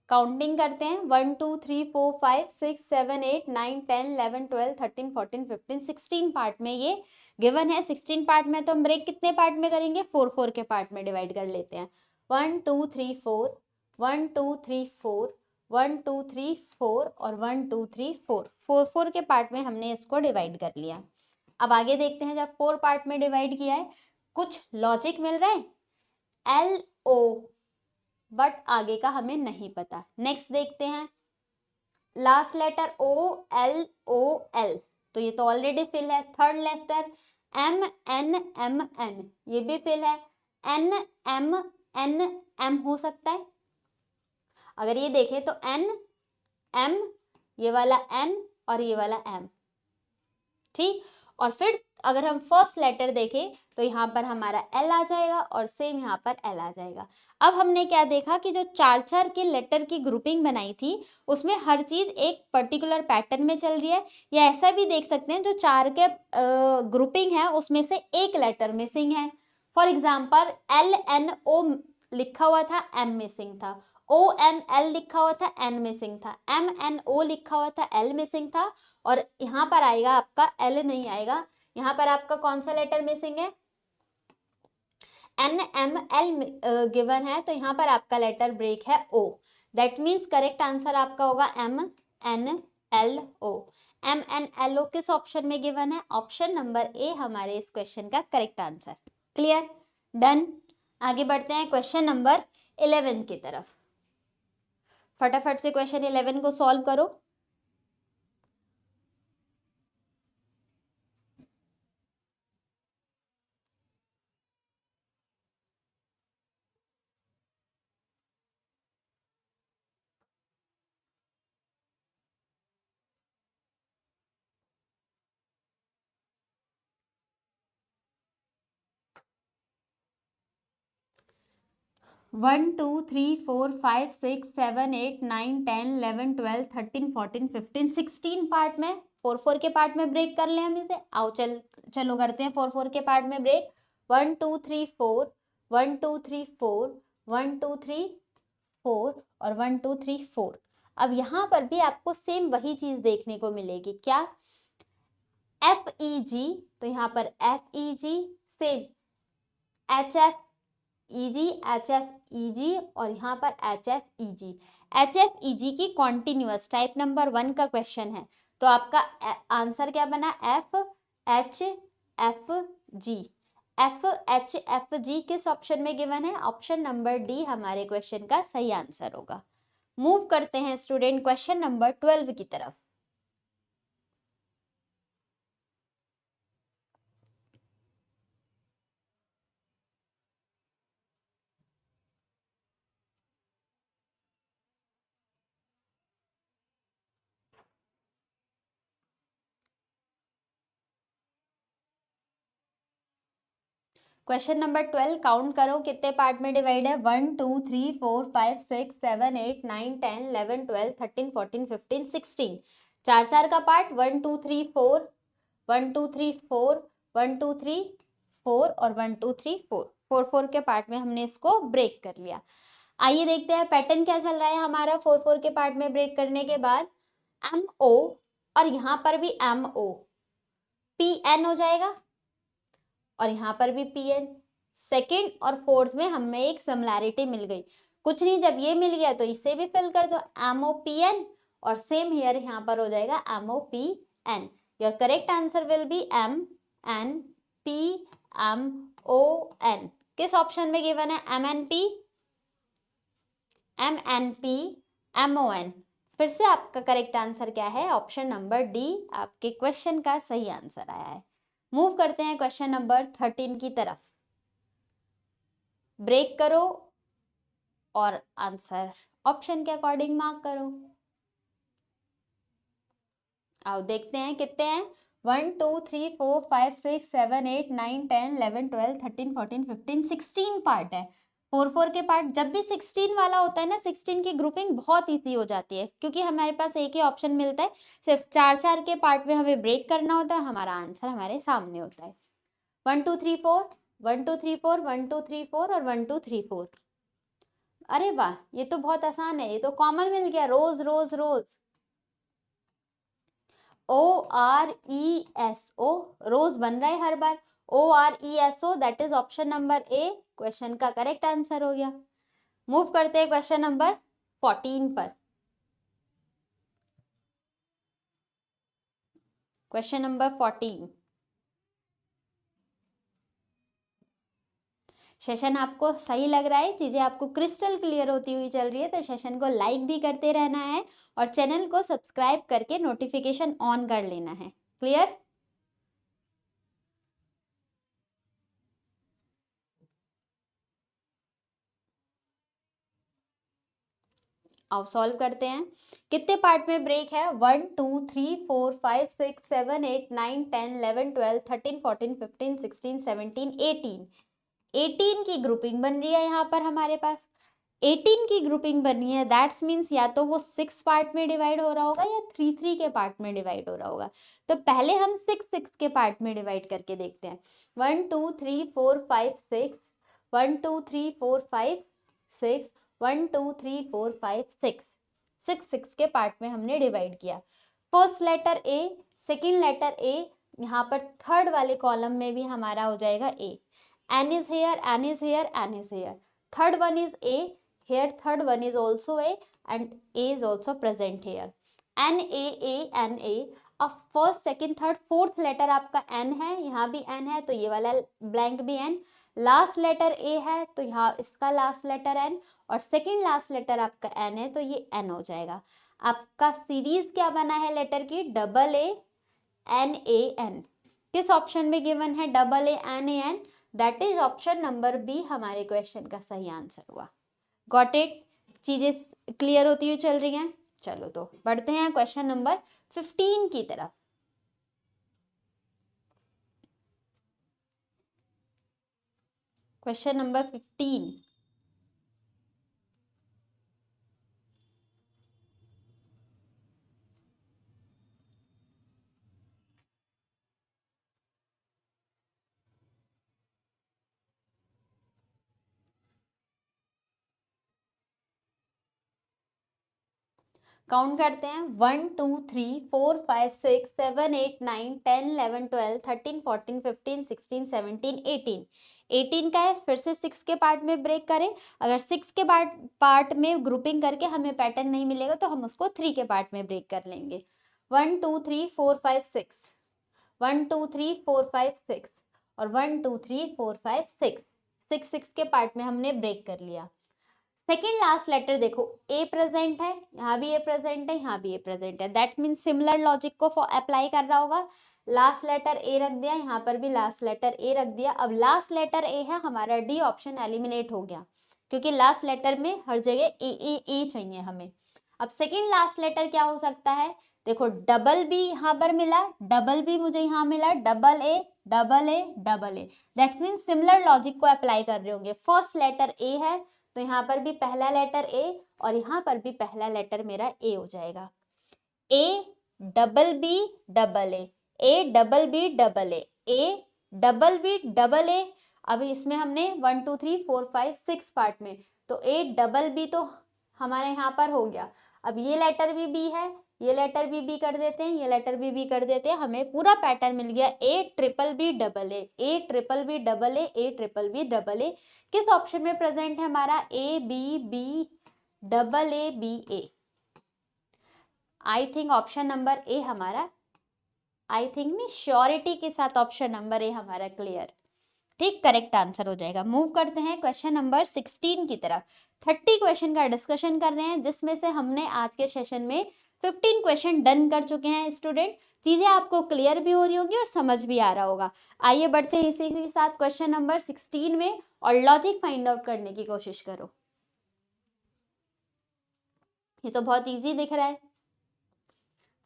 Counting करते हैं 1 2 3 4 5 6 7 8 9 10 11 12 13 14 15 16 पार्ट में ये गिवन है। 16 पार्ट में तो हम ब्रेक कितने पार्ट में करेंगे? 4 के पार्ट में डिवाइड कर लेते हैं। 1 2 3 4 1 2 3 4 1 2 3 4 और 1 2 3 4 4 के पार्ट में हमने इसको डिवाइड कर लिया। अब आगे देखते हैं, जब 4 पार्ट में डिवाइड किया है कुछ लॉजिक मिल रहा है एल ओ, बट आगे का हमें नहीं पता। नेक्स्ट देखते हैं, last letter O L O L, तो ये तो ऑलरेडी फिल है। Third letter M N M N, ये भी फिल है। एन एम एन एम हो सकता है, अगर ये देखें तो एन एम, ये वाला एन और ये वाला एम, ठीक। और फिर अगर हम फर्स्ट लेटर देखें तो यहाँ पर हमारा एल आ जाएगा और सेम यहाँ पर एल आ जाएगा। अब हमने क्या देखा कि जो 4 के लेटर की ग्रुपिंग बनाई थी उसमें हर चीज़ एक पर्टिकुलर पैटर्न में चल रही है, या ऐसा भी देख सकते हैं जो 4 के ग्रुपिंग है उसमें से एक लेटर मिसिंग है। For example L N O लिखा हुआ था, एम मिसिंग था। ओ एम एल लिखा हुआ था, एन मिसिंग था। एम एन ओ लिखा हुआ था, एल मिसिंग था। और यहाँ पर आएगा आपका एल नहीं आएगा, यहाँ पर आपका कौन सा लेटर मिसिंग है? एन एम एल गिवन है, तो यहाँ पर आपका लेटर ब्रेक है O. That means correct answer आपका होगा M N L O. MNLO किस ऑप्शन में गिवन है? ऑप्शन नंबर ए हमारे इस क्वेश्चन का करेक्ट आंसर। Clear, done. आगे बढ़ते हैं क्वेश्चन नंबर 11 की तरफ। फटाफट से क्वेश्चन 11 को सॉल्व करो। One two three four five six seven eight nine 10 11 12 13 14 15 16 part में, 4 के पार्ट में ब्रेक कर लें हम इसे। आओ चलो करते हैं 4 के पार्ट में ब्रेक। 1 2 3 4, 1 2 3 4, 1 2 3 4 और 1 2 3 4। अब यहाँ पर भी आपको सेम वही चीज देखने को मिलेगी, क्या? FEG, तो यहाँ पर FEG सेम, HFEG, HFEG और यहाँ पर HFEG। HFEG की कॉन्टिन्यूअस टाइप नंबर 1 का क्वेश्चन है, तो आपका आंसर क्या बना? FHFG। FHFG किस ऑप्शन में गिवन है? ऑप्शन नंबर डी हमारे क्वेश्चन का सही आंसर होगा। मूव करते हैं स्टूडेंट क्वेश्चन नंबर 12 की तरफ। क्वेश्चन नंबर 12 काउंट करो कितने पार्ट में डिवाइड है? 1 2 3 4 5 6 7 8 9 10 11 12 13 14 15 16। 4 का पार्ट 1 2 3 4, 1 2 3 4, 1 2 3 4 और 1 2 3 4। 4 के पार्ट में हमने इसको ब्रेक कर लिया। आइए देखते हैं पैटर्न क्या चल रहा है हमारा 4 के पार्ट में ब्रेक करने के बाद। MO और यहाँ पर भी MO, PN हो जाएगा और यहाँ पर भी PN। सेकेंड और फोर्थ में हमें एक सिमिलैरिटी मिल गई, कुछ नहीं, जब ये मिल गया तो इसे भी फिल कर दो, MOPN, और सेम हियर यहाँ पर हो जाएगा MOPN। Your correct answer will be MNPMON। किस ऑप्शन में गिवन है? MNPMON। फिर से आपका करेक्ट आंसर क्या है? ऑप्शन नंबर डी आपके क्वेश्चन का सही आंसर आया है। मूव करते हैं क्वेश्चन नंबर 13 की तरफ। ब्रेक करो और आंसर ऑप्शन के अकॉर्डिंग मार्क करो। आओ देखते हैं कितने हैं। 1 2 3 4 5 6 7 8 9 10 11 12 13 14 15 16 पार्ट है। 4 के पार्ट, जब भी 16 वाला होता है ना, 16 की ग्रुपिंग बहुत ईजी हो जाती है, क्योंकि हमारे पास एक ही ऑप्शन मिलता है, सिर्फ 4 के पार्ट में हमें ब्रेक करना होता है, हमारा आंसर हमारे सामने होता है। 1 2 3 4, 1 2 3 4, 1 2 3 4 और 1 2 3 4। अरे वाह, ये तो बहुत आसान है, ये तो कॉमन मिल गया, रोज रोज रोज। ORESO, रोज बन रहा है हर बार। ORESO, that is option number A question का करेक्ट आंसर हो गया। मूव करते हैं क्वेश्चन नंबर 14 पर। Question number 14। सेशन आपको सही लग रहा है, चीजें आपको क्रिस्टल क्लियर होती हुई चल रही है, तो सेशन को लाइक भी करते रहना है और चैनल को सब्सक्राइब करके नोटिफिकेशन ऑन कर लेना है। क्लियर? अब सॉल्व करते हैं। कितने पार्ट में ब्रेक है? 1 2 3 4 5 6 7 8 9 10 11 12 13 14 15 16 17 18। 18 की ग्रुपिंग बन रही है यहाँ पर हमारे पास। 18 की ग्रुपिंग बनी है, दैट्स मीन्स या तो वो 6 पार्ट में डिवाइड हो रहा होगा या 3 के पार्ट में डिवाइड हो रहा होगा। तो पहले हम 6 के पार्ट में डिवाइड करके देखते हैं। 1 2 3 4 5 6, 1 2 3 4 5 6, 1 2 3 4 5 6। 6 के पार्ट में हमने डिवाइड किया। First letter A, second letter A, यहाँ पर थर्ड वाले कॉलम में भी हमारा हो जाएगा ए। N is here, N is here, N is here. Third one is A. Here third one is also A and A is also present here. N A A N A. अब first second third fourth letter आपका N है, यहाँ भी N है तो ये वाला blank भी एन, लास्ट लेटर ए है तो यहाँ इसका लास्ट लेटर एन, और सेकंड लास्ट लेटर आपका एन है तो ये एन हो जाएगा। आपका सीरीज क्या बना है लेटर की, double A N A N. किस ऑप्शन में गिवन है double A N A N, that is option number B हमारे क्वेश्चन का सही आंसर हुआ। Got it? चीजें क्लियर होती हुई चल रही हैं। चलो तो बढ़ते हैं क्वेश्चन नंबर 15 की तरफ। क्वेश्चन नंबर 15, काउंट करते हैं 1 2 3 4 5 6 7 8 9 10 11 12 13 14 15 16 17 18। 18 का है, फिर से 6 के पार्ट में ब्रेक करें। अगर 6 के पार्ट में ग्रुपिंग करके हमें पैटर्न नहीं मिलेगा तो हम उसको 3 के पार्ट में ब्रेक कर लेंगे। 1 2 3 4 5 6, 1 2 3 4 5 6 और 1 2 3 4 5 6, 6 के पार्ट में हमने ब्रेक कर लिया। सेकेंड लास्ट लेटर देखो ए प्रेजेंट है, यहाँ भी ए प्रेजेंट है, यहाँ भी ए प्रेजेंट है, दैट मीन्स सिमिलर लॉजिक को अप्लाई कर रहा होगा। लास्ट लेटर ए रख दिया, यहाँ पर भी लास्ट लेटर ए रख दिया। अब लास्ट लेटर ए है, हमारा डी ऑप्शन एलिमिनेट हो गया क्योंकि लास्ट लेटर में हर जगह ए चाहिए हमें। अब सेकेंड लास्ट लेटर क्या हो सकता है, देखो डबल बी यहाँ पर मिला, डबल बी मुझे यहाँ मिला, double A double A double A, that's means similar logic को अप्लाई कर रहे होंगे। फर्स्ट लेटर ए है तो यहाँ पर भी पहला लेटर ए और यहाँ पर भी पहला लेटर मेरा ए हो जाएगा। A double B double A double B double A double B double A. अभी इसमें हमने 1 2 3 4 5 6 पार्ट में, तो ए डबल बी तो हमारे यहाँ पर हो गया। अब ये लेटर भी बी है, ये लेटर भी बी कर देते हैं, ये लेटर भी बी कर देते हैं, हमें पूरा पैटर्न मिल गया A triple B double A triple B double A triple B double A. किस ऑप्शन में प्रेजेंट है हमारा, A B double A B A. I think option number A हमारा, आई थिंक नहीं, श्योरिटी के साथ ऑप्शन नंबर ए हमारा clear, ठीक, करेक्ट आंसर हो जाएगा। मूव करते हैं क्वेश्चन नंबर 16 की तरफ। 30 क्वेश्चन का डिस्कशन कर रहे हैं जिसमें से हमने आज के सेशन में 15 क्वेश्चन डन कर चुके हैं स्टूडेंट। चीजें आपको क्लियर भी हो रही होगी और समझ भी आ रहा होगा। आइए बढ़ते हैं इसी के साथ क्वेश्चन नंबर 16 में और लॉजिक फाइंड आउट करने की कोशिश करो। ये तो बहुत इजी दिख रहा है,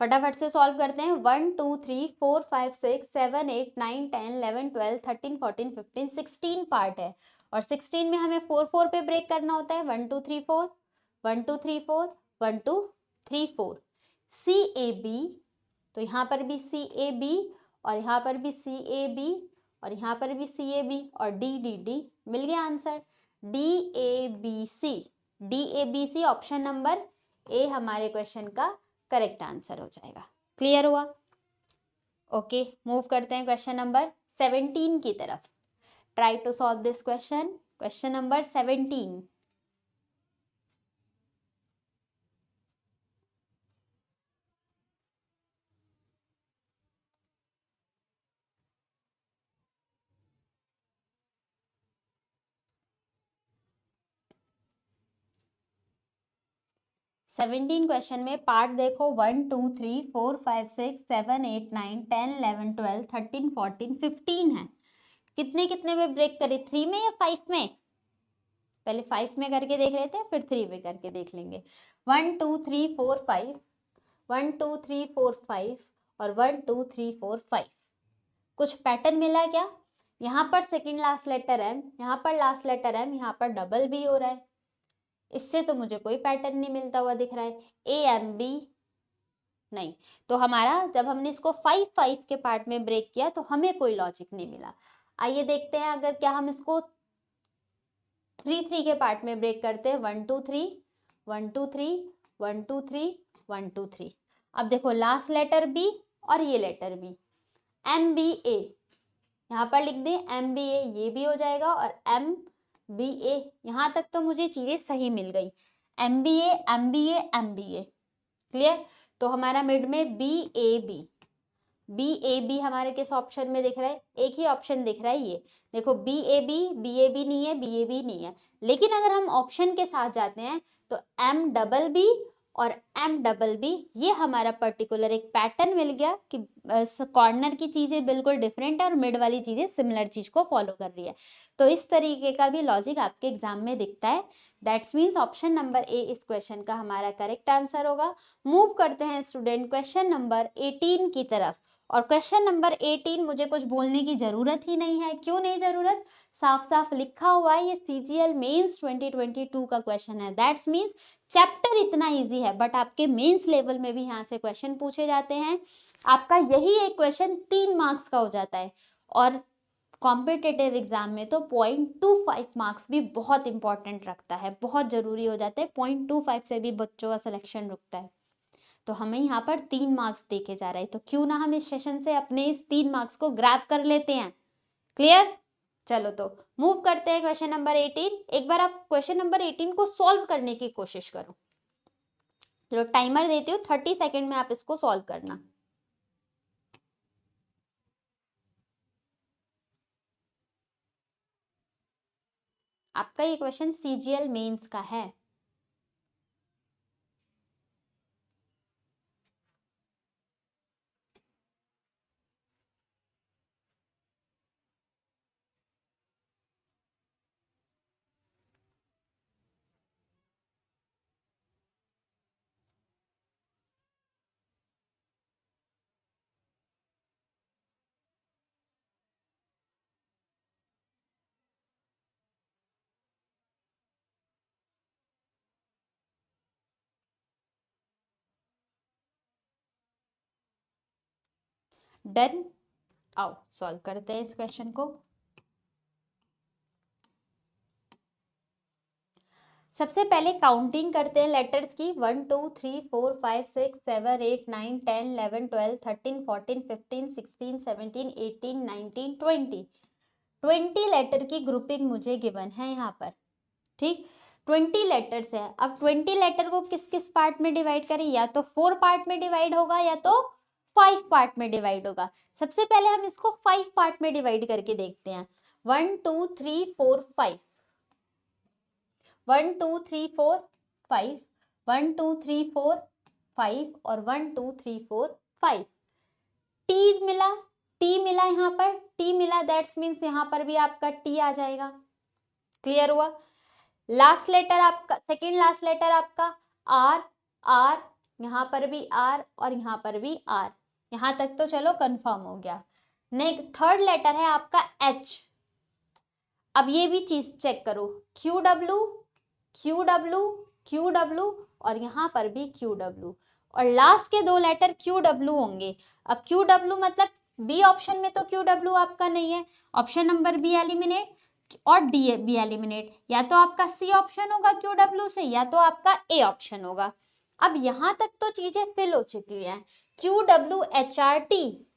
फटाफट से सॉल्व करते हैं। 1 2 3 4 5 6 7 8 9 10 11 12 13 14 15 16 पार्ट है और 16 में हमें 4 4 पे ब्रेक करना होता है। 1 2 3 4 1 2 3 4 1 2 3 4। सी ए बी, तो यहाँ पर भी सी ए बी और यहाँ पर भी सी ए बी और यहाँ पर भी सी ए बी और डी डी डी, मिल गया answer D A B C. Option number A हमारे क्वेश्चन का करेक्ट आंसर हो जाएगा। क्लियर हुआ? ओके, मूव करते हैं क्वेश्चन नंबर 17 की तरफ। Try to solve this question, question number 17। Seventeen question में पार्ट देखो 1 2 3 4 5 6 7 8 9 10 11 12 13 14 15 है। कितने कितने में ब्रेक करें, 3 में या 5 में? पहले 5 में करके देख लेते हैं फिर 3 में करके देख लेंगे। 1 2 3 4 5, 1 2 3 4 5 और 1 2 3 4 5। कुछ पैटर्न मिला क्या? यहाँ पर सेकेंड लास्ट लेटर एम, यहाँ पर लास्ट लेटर एम, यहाँ पर डबल बी हो रहा है। इससे तो मुझे कोई पैटर्न नहीं मिलता हुआ दिख रहा है। ए एम बी नहीं, तो हमारा जब हमने इसको 5 5 के पार्ट में ब्रेक किया तो हमें कोई लॉजिक नहीं मिला। आइए देखते हैं अगर क्या हम इसको 3 3 के पार्ट में ब्रेक करते हैं। 1 2 3 1 2 3 1 2 3 1 2 3। अब देखो लास्ट लेटर बी और ये letter B, M B A यहाँ पर लिख दें, एम बी ए ये भी हो जाएगा और एम बी ए। यहाँ तक तो मुझे चीजें सही मिल गई, M B A M B A M B A, clear. तो हमारा मिड में बी ए बी, BAB हमारे किस ऑप्शन में दिख रहा है? एक ही ऑप्शन दिख रहा है ये, देखो BAB नहीं है, BAB नहीं है। लेकिन अगर हम ऑप्शन के साथ जाते हैं तो MBB और MBB, ये हमारा पर्टिकुलर एक पैटर्न मिल गया कि कॉर्नर की चीजें बिल्कुल डिफरेंट है और मिड वाली चीजें सिमिलर चीज को फॉलो कर रही है। तो इस तरीके का भी लॉजिक आपके एग्जाम में दिखता है। दैट्स मीन्स ऑप्शन नंबर ए इस क्वेश्चन का हमारा करेक्ट आंसर होगा। मूव करते हैं स्टूडेंट क्वेश्चन नंबर 18 की तरफ। और क्वेश्चन नंबर 18 मुझे कुछ बोलने की जरूरत ही नहीं है। क्यों नहीं जरूरत? साफ साफ लिखा हुआ है, ये CGL मेंस 2022 का क्वेश्चन है। दैट्स मीन्स चैप्टर इतना इजी है, बट आपके मेंस लेवल में भी यहाँ से क्वेश्चन पूछे जाते हैं। आपका यही एक क्वेश्चन 3 मार्क्स का हो जाता है, और कॉम्पिटिटिव एग्जाम में तो 0.25 मार्क्स भी बहुत इंपॉर्टेंट रखता है, बहुत जरूरी हो जाता है। 0.25 से भी बच्चों का सिलेक्शन रुकता है। तो हमें यहाँ पर 3 मार्क्स देके जा रहे हैं, तो क्यों ना हम इस सेशन से अपने इस 3 मार्क्स को ग्रैब कर लेते हैं। क्लियर? चलो तो मूव करते हैं क्वेश्चन नंबर 18। एक बार आप क्वेश्चन नंबर 18 को सॉल्व करने की कोशिश करो। चलो टाइमर देती हूँ, 30 सेकेंड में आप इसको सॉल्व करना। आपका ये क्वेश्चन CGL मेंस का है। डन? आओ सॉल्व करते हैं इस क्वेश्चन को। सबसे पहले काउंटिंग करते हैं लेटर्स की। 1 2 3 4 5 6 7 8 9 10 11 12 13 14 15 16 17 18 19 20 20 लेटर की ग्रुपिंग मुझे गिवन है यहाँ पर। ठीक, 20 लेटर्स है। अब 20 लेटर को किस किस पार्ट में डिवाइड करें? या तो 4 पार्ट में डिवाइड होगा या तो 5 पार्ट में डिवाइड होगा। सबसे पहले हम इसको 5 पार्ट में डिवाइड करके देखते हैं। 1 2 3 4 5, 1 2 3 4 5, 1 2 3 4 5 और 1 2 3 4 5। टी मिला, टी मिला, यहाँ पर टी मिला, दैट्स मीन्स यहाँ पर भी आपका टी आ जाएगा। क्लियर हुआ? लास्ट लेटर आपका, सेकेंड लास्ट लेटर आपका आर, आर, यहाँ पर भी आर और यहाँ पर भी आर। यहाँ तक तो चलो कंफर्म हो गया। नेक्स्ट थर्ड लेटर है आपका एच। अब ये भी चीज चेक करो, Q W, Q W, Q W और यहाँ पर भी क्यू डब्ल्यू, और लास्ट के 2 लेटर क्यू डब्ल्यू होंगे। अब क्यू डब्ल्यू मतलब बी ऑप्शन में तो क्यू डब्ल्यू आपका नहीं है, ऑप्शन नंबर बी एलिमिनेट और डी बी एलिमिनेट। या तो आपका सी ऑप्शन होगा क्यू डब्ल्यू से, या तो आपका ए ऑप्शन होगा। अब यहाँ तक तो चीजें फिल हो चुकी हैं। Q W H R T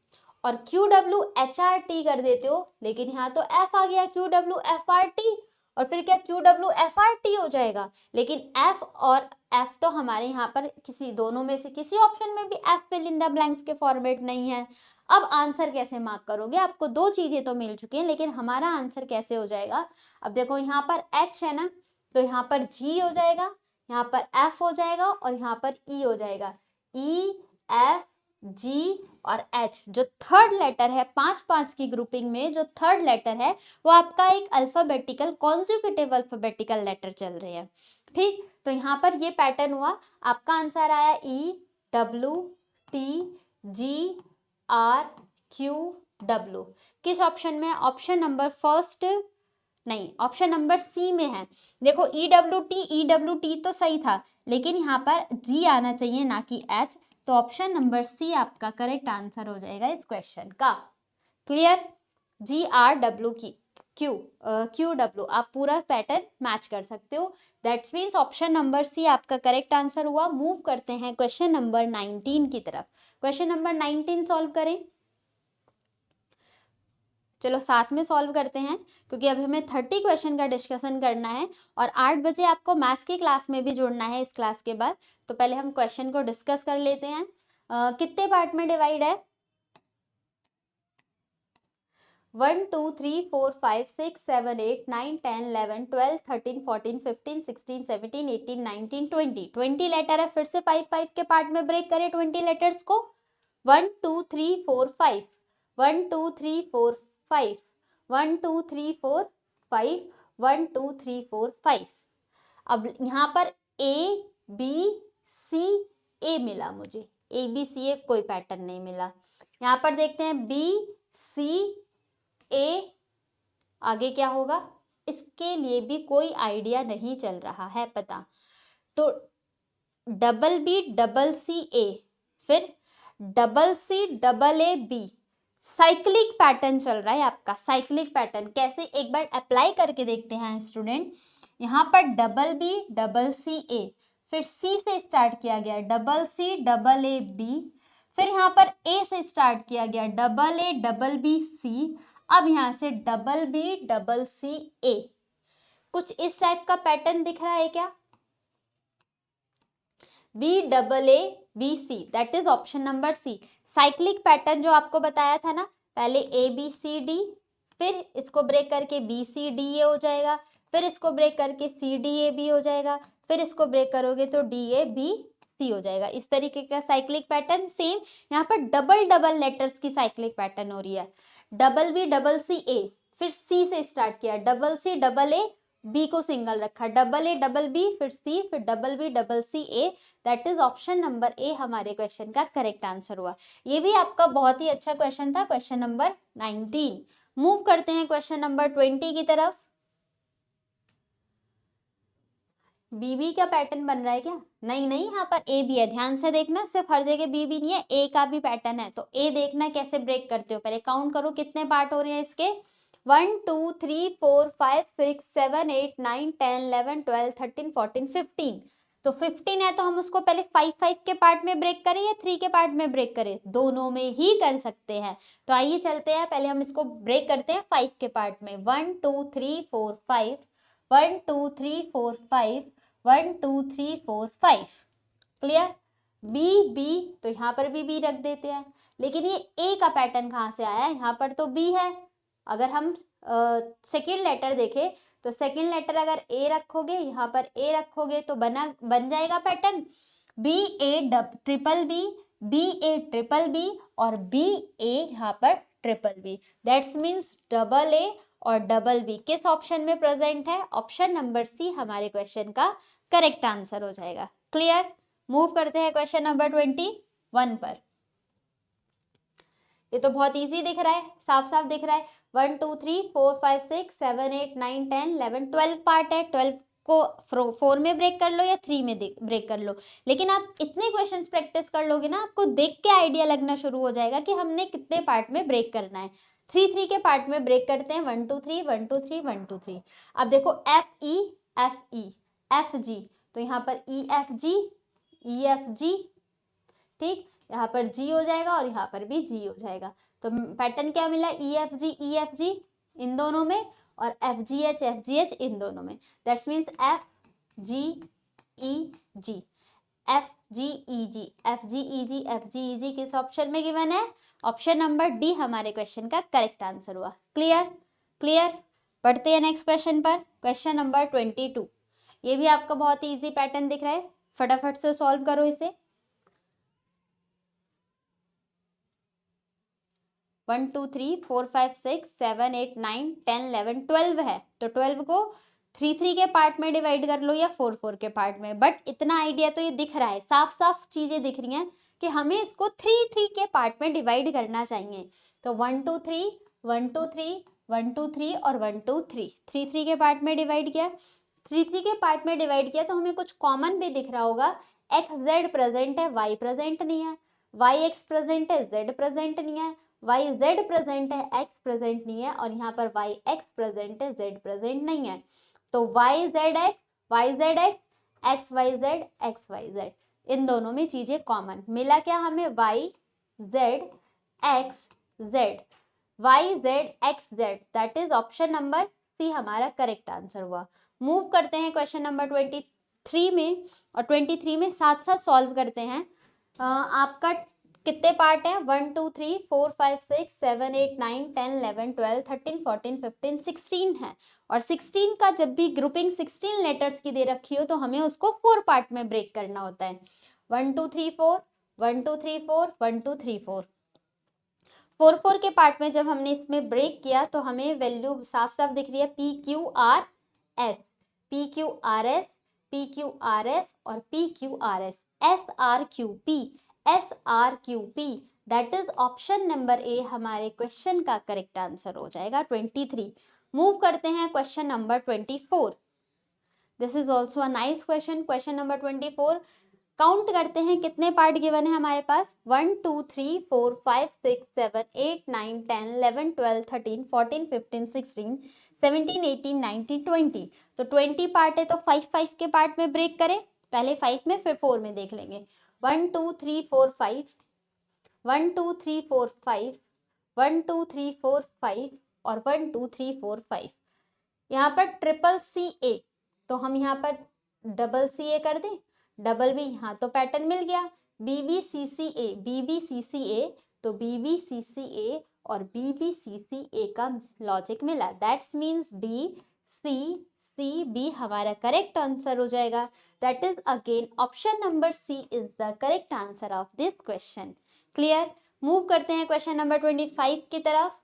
और Q W H R T कर देते हो, लेकिन यहाँ तो एफ आ गया, Q W F R T, और फिर क्या Q W F R T हो जाएगा। लेकिन एफ और एफ तो हमारे यहाँ पर किसी दोनों में से किसी ऑप्शन में भी F fill in the blanks के फॉर्मेट नहीं है। अब आंसर कैसे मार्क करोगे? आपको 2 चीजें तो मिल चुकी हैं, लेकिन हमारा आंसर कैसे हो जाएगा? अब देखो यहाँ पर एच है ना, तो यहाँ पर जी हो जाएगा, यहाँ पर एफ हो जाएगा और यहाँ पर ई हो जाएगा। ई एफ जी और एच, जो थर्ड लेटर है 5-5 की ग्रुपिंग में जो थर्ड लेटर है वो आपका एक अल्फाबेटिकल कॉन्जिक्यूटिव अल्फाबेटिकल लेटर चल रहे हैं। ठीक, तो यहाँ पर ये पैटर्न हुआ। आपका आंसर आया E W T G R Q W. किस ऑप्शन में? ऑप्शन नंबर फर्स्ट नहीं, ऑप्शन नंबर सी में है। देखो ई डब्ल्यू टी तो सही था, लेकिन यहाँ पर जी आना चाहिए ना कि एच, तो ऑप्शन नंबर सी आपका करेक्ट आंसर हो जाएगा इस क्वेश्चन का। क्लियर? जी आर डब्ल्यू की क्यू डब्ल्यू, आप पूरा पैटर्न मैच कर सकते हो। That's means option number C आपका करेक्ट आंसर हुआ। मूव करते हैं क्वेश्चन नंबर 19 की तरफ। क्वेश्चन नंबर 19 सॉल्व करें। चलो साथ में सॉल्व करते हैं, क्योंकि अभी हमें 30 क्वेश्चन का डिस्कशन करना है और 8 बजे आपको मैथ्स की क्लास में भी जुड़ना है इस क्लास के बाद। तो पहले हम क्वेश्चन को डिस्कस कर लेते हैं। कितने पार्ट में डिवाइड है? 1 2 3 4 5 6 7 8 9 10 11 12 13 14 15 16 17 18 19 20 20 लेटर है। फिर से 5 5 के पार्ट में ब्रेक करें 20 लेटर्स को। 1 2 3 4 5 1 2 3 4 5 1 2 3 4 5 1 2 3 4 5। अब यहाँ पर A B C A मिला मुझे, A B C A कोई पैटर्न नहीं मिला। यहाँ पर देखते हैं B C A, आगे क्या होगा इसके लिए भी कोई आइडिया नहीं चल रहा है पता। तो double B double C A, फिर double C double A B, cyclic pattern चल रहा है आपका। साइक्लिक पैटर्न कैसे, एक बार अप्लाई करके देखते हैं स्टूडेंट। यहाँ पर double B double C A, फिर C से स्टार्ट किया गया double C double A B, फिर यहाँ पर A से स्टार्ट किया गया double A double B C, अब यहाँ से double B double C A। कुछ इस टाइप का पैटर्न दिख रहा है क्या? B double A B C, that is option number C. Cyclic pattern जो आपको बताया था ना, पहले A B C D, फिर इसको ब्रेक करके B C D A हो जाएगा, फिर इसको ब्रेक करके C D A B हो जाएगा, फिर इसको ब्रेक करोगे तो D A B C हो जाएगा। इस तरीके का साइक्लिक पैटर्न। सेम यहाँ पर डबल डबल लेटर्स की साइक्लिक पैटर्न हो रही है। Double B double C A, फिर C से स्टार्ट किया, double C double A B को सिंगल रखा, डबल A डबल B, फिर C, फिर double B double C A, that is option number A हमारे क्वेश्चन का करेक्ट आंसर हुआ। ये भी आपका बहुत ही अच्छा क्वेश्चन था, क्वेश्चन नंबर 19। मूव करते हैं क्वेश्चन नंबर 20 की तरफ। बीबी का पैटर्न बन रहा है क्या? नहीं नहीं, यहाँ पर ए भी है, ध्यान से देखना, सिर्फ हर जगह बी भी नहीं है, ए का भी पैटर्न है। तो ए देखना कैसे ब्रेक करते हो, पहले काउंट करो कितने पार्ट हो रहे हैं इसके। 1 2 3 4 5 6 7 8 9 10 11 12 13 14 15। तो 15 है तो हम उसको पहले 5 5 के पार्ट में ब्रेक करें या 3 के पार्ट में ब्रेक करें? दोनों में ही कर सकते हैं। तो आइए चलते हैं, पहले हम इसको ब्रेक करते हैं 5 के पार्ट में। 1 2 3 4 5 1 2 3 4 5 1 2 3 4 5। क्लियर? बी बी, तो यहाँ पर भी बी रख देते हैं। लेकिन ये ए का पैटर्न कहाँ से आया है? यहाँ पर तो बी है। अगर हम सेकेंड लेटर देखें तो सेकेंड लेटर अगर ए रखोगे, यहाँ पर ए रखोगे तो बन जाएगा pattern B A triple B, B A triple B और बी ए यहाँ पर triple B. That's means double A और डबल बी किस ऑप्शन में प्रेजेंट है? ऑप्शन नंबर सी हमारे क्वेश्चन का करेक्ट आंसर हो जाएगा। क्लियर? मूव करते हैं क्वेश्चन नंबर 21 पर। ये तो बहुत इजी दिख रहा है, साफ साफ दिख रहा है। 1 2 3 4 5 6 7 8 9 10 11 12 पार्ट है। 12 को 4 में ब्रेक कर लो या 3 में ब्रेक कर लो। लेकिन आप इतने क्वेश्चंस प्रैक्टिस कर लोगे ना, आपको देख के आइडिया लगना शुरू हो जाएगा कि हमने कितने पार्ट में ब्रेक करना है। 3 के पार्ट में ब्रेक करते हैं। 1 2 3 1 2 3 1 2 3। अब देखो एफ ई एफ जी, तो यहाँ पर ई एफ जी, ठीक, यहाँ पर जी हो जाएगा और यहाँ पर भी जी हो जाएगा। तो पैटर्न क्या मिला? ई एफ जी इन दोनों में और एफ जी एच इन दोनों में। That's means F G E G, F G E G, F G E G, F G E G किस ऑप्शन में गिवन है? ऑप्शन नंबर डी हमारे क्वेश्चन का करेक्ट आंसर हुआ। क्लियर? क्लियर? बढ़ते हैं नेक्स्ट क्वेश्चन पर। Question number 22। ये भी आपका बहुत ही इजी पैटर्न दिख रहा है, फटाफट से सॉल्व करो इसे। 1 2 3 4 5 6 7 8 9 10 11 12 है। तो 12 को 3 के पार्ट में डिवाइड कर लो या 4 के पार्ट में। बट इतना आइडिया तो ये दिख रहा है, साफ साफ चीजें दिख रही हैं कि हमें इसको 3 के पार्ट में डिवाइड करना चाहिए। तो 1 2 3 1 2 3 1 2 3 और 1 2 3 3 के पार्ट में डिवाइड किया। 3 के पार्ट में डिवाइड किया तो हमें कुछ कॉमन भी दिख रहा होगा। एक्स जेड प्रेजेंट है, वाई प्रेजेंट नहीं है, वाई एक्स प्रेजेंट है, जेड प्रेजेंट नहीं है, वाई जेड प्रेजेंट है, एक्स प्रेजेंट नहीं है, और यहाँ पर वाई एक्स प्रेजेंट है, जेड प्रेजेंट नहीं है। तो Y Z X, X Y Z, X Y Z, इन दोनों में चीजें कॉमन। मिला क्या हमें? Y Z X Z, Y Z X Z, that is option number C हमारा करेक्ट आंसर हुआ। मूव करते हैं क्वेश्चन नंबर 23 में, और 23 में साथ साथ सॉल्व करते हैं। आपका कितने पार्ट हैं? 1 2 3 4 5 6 7 8 9 10 11 12 13 14 15 16 है। और 16 का जब भी ग्रुपिंग 16 लेटर्स की दे रखी हो तो हमें उसको 4 पार्ट में ब्रेक करना होता है। 1 2 3 4 1 2 3 4 1 2 3 4 4 4 के पार्ट में जब हमने इसमें ब्रेक किया तो हमें वैल्यू साफ साफ दिख रही है, P Q R S, P Q R S, P Q R S और P Q R S, S R Q P, S R Q P. That is option number A हमारे क्वेश्चन का correct answer हो जाएगा 23। Move करते हैं question number 24। This is also a nice question. Question number 24, count करते हैं कितने part given है हमारे पास। 1 2 3 4 5 6 7 8 9 10 11 12 13 14 15 16 17 18 19 20। तो 20 पार्ट है तो 5 5 के पार्ट में ब्रेक करें, पहले 5 में फिर 4 में देख लेंगे। 1 2 3 4 5 1 2 3 4 5 1 2 3 4 5 और 1 2 3 4 5। यहाँ पर ट्रिपल सी ए, तो हम यहाँ पर डबल सी ए कर दें, डबल बी, यहाँ तो पैटर्न मिल गया। B B C C A, B B C सी ए, तो बी बी सी सी ए और बी बी सी सी ए का लॉजिक मिला। That's means B C C B हमारा करेक्ट आंसर हो जाएगा। That is again option number C is the correct answer of this question. Clear? Move करते हैं question number 25 की तरफ।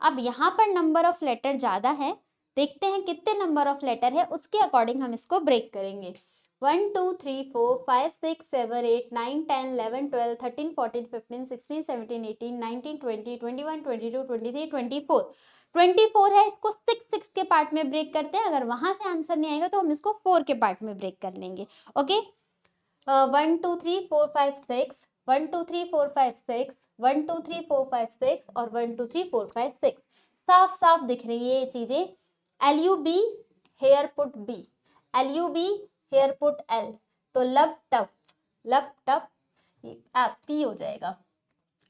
अब यहाँ पर नंबर ऑफ लेटर ज्यादा है, देखते हैं कितने नंबर ऑफ लेटर है, उसके अकॉर्डिंग हम इसको ब्रेक करेंगे। 1 2 3 4 5 6 7 8 9 10 11 12 13 14 15 16 17 18 19 20 21 22 23 24। 24 है, इसको 6 6 के पार्ट में ब्रेक करते हैं। अगर वहां से आंसर नहीं आएगा तो हम इसको 4 के पार्ट में ब्रेक कर लेंगे। ओके, 1 2 3 4 5 6 1 2 3 4 5 6 1 2 3 4 5 6 और 1 2 3 4 5 6 साफ साफ दिख रही है ये चीजें। L U B here put B, L U B here put L, तो लब टप पी हो जाएगा।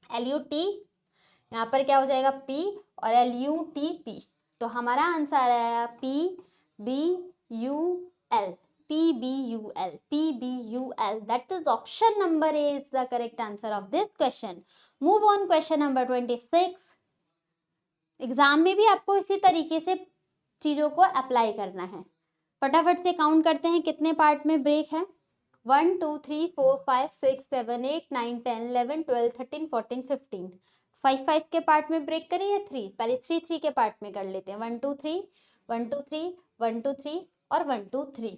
एल यू टी यहाँ पर क्या हो जाएगा? पी और एल यू टी पी, तो हमारा आंसर आया P B U L, P B U L, P B U L. That is option number A is the correct answer of this question. Move on question number 26। Exam में भी आपको इसी तरीके से चीजों को अप्लाई करना है। फटाफट से काउंट करते हैं कितने पार्ट में ब्रेक है। 1 2 3 4 5 6 7 8 9 10 11 12 13 14 15। 5 5 के पार्ट में ब्रेक करें या 3? पहले 3 3 के पार्ट में कर लेते हैं। 1 2 3 1 2 3 1 2 3 और 1 2 3।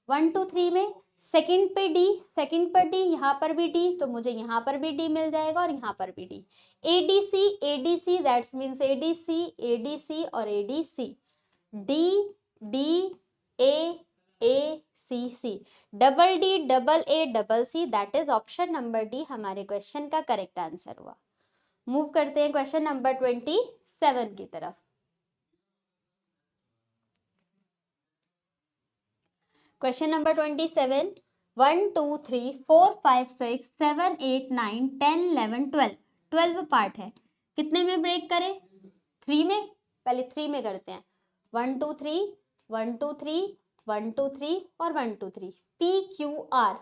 1 2 3 में सेकंड पे डी, सेकंड पर डी, यहाँ पर भी डी, तो मुझे यहाँ पर भी डी मिल जाएगा और यहाँ पर भी D. ADC that's means ADC और ADC, D D A C C, double D double A double C, that is option number D हमारे क्वेश्चन का करेक्ट आंसर हुआ। मूव करते हैं क्वेश्चन नंबर 27 की तरफ। क्वेश्चन नंबर 27, 1 2 3 4 5 6 7 8 9 10 11 12, 12 पार्ट है। कितने में ब्रेक करें? 3 में, पहले 3 में करते हैं। 1 2 3 1 2 3 1 2 3 और 1 2 3। पी क्यू आर,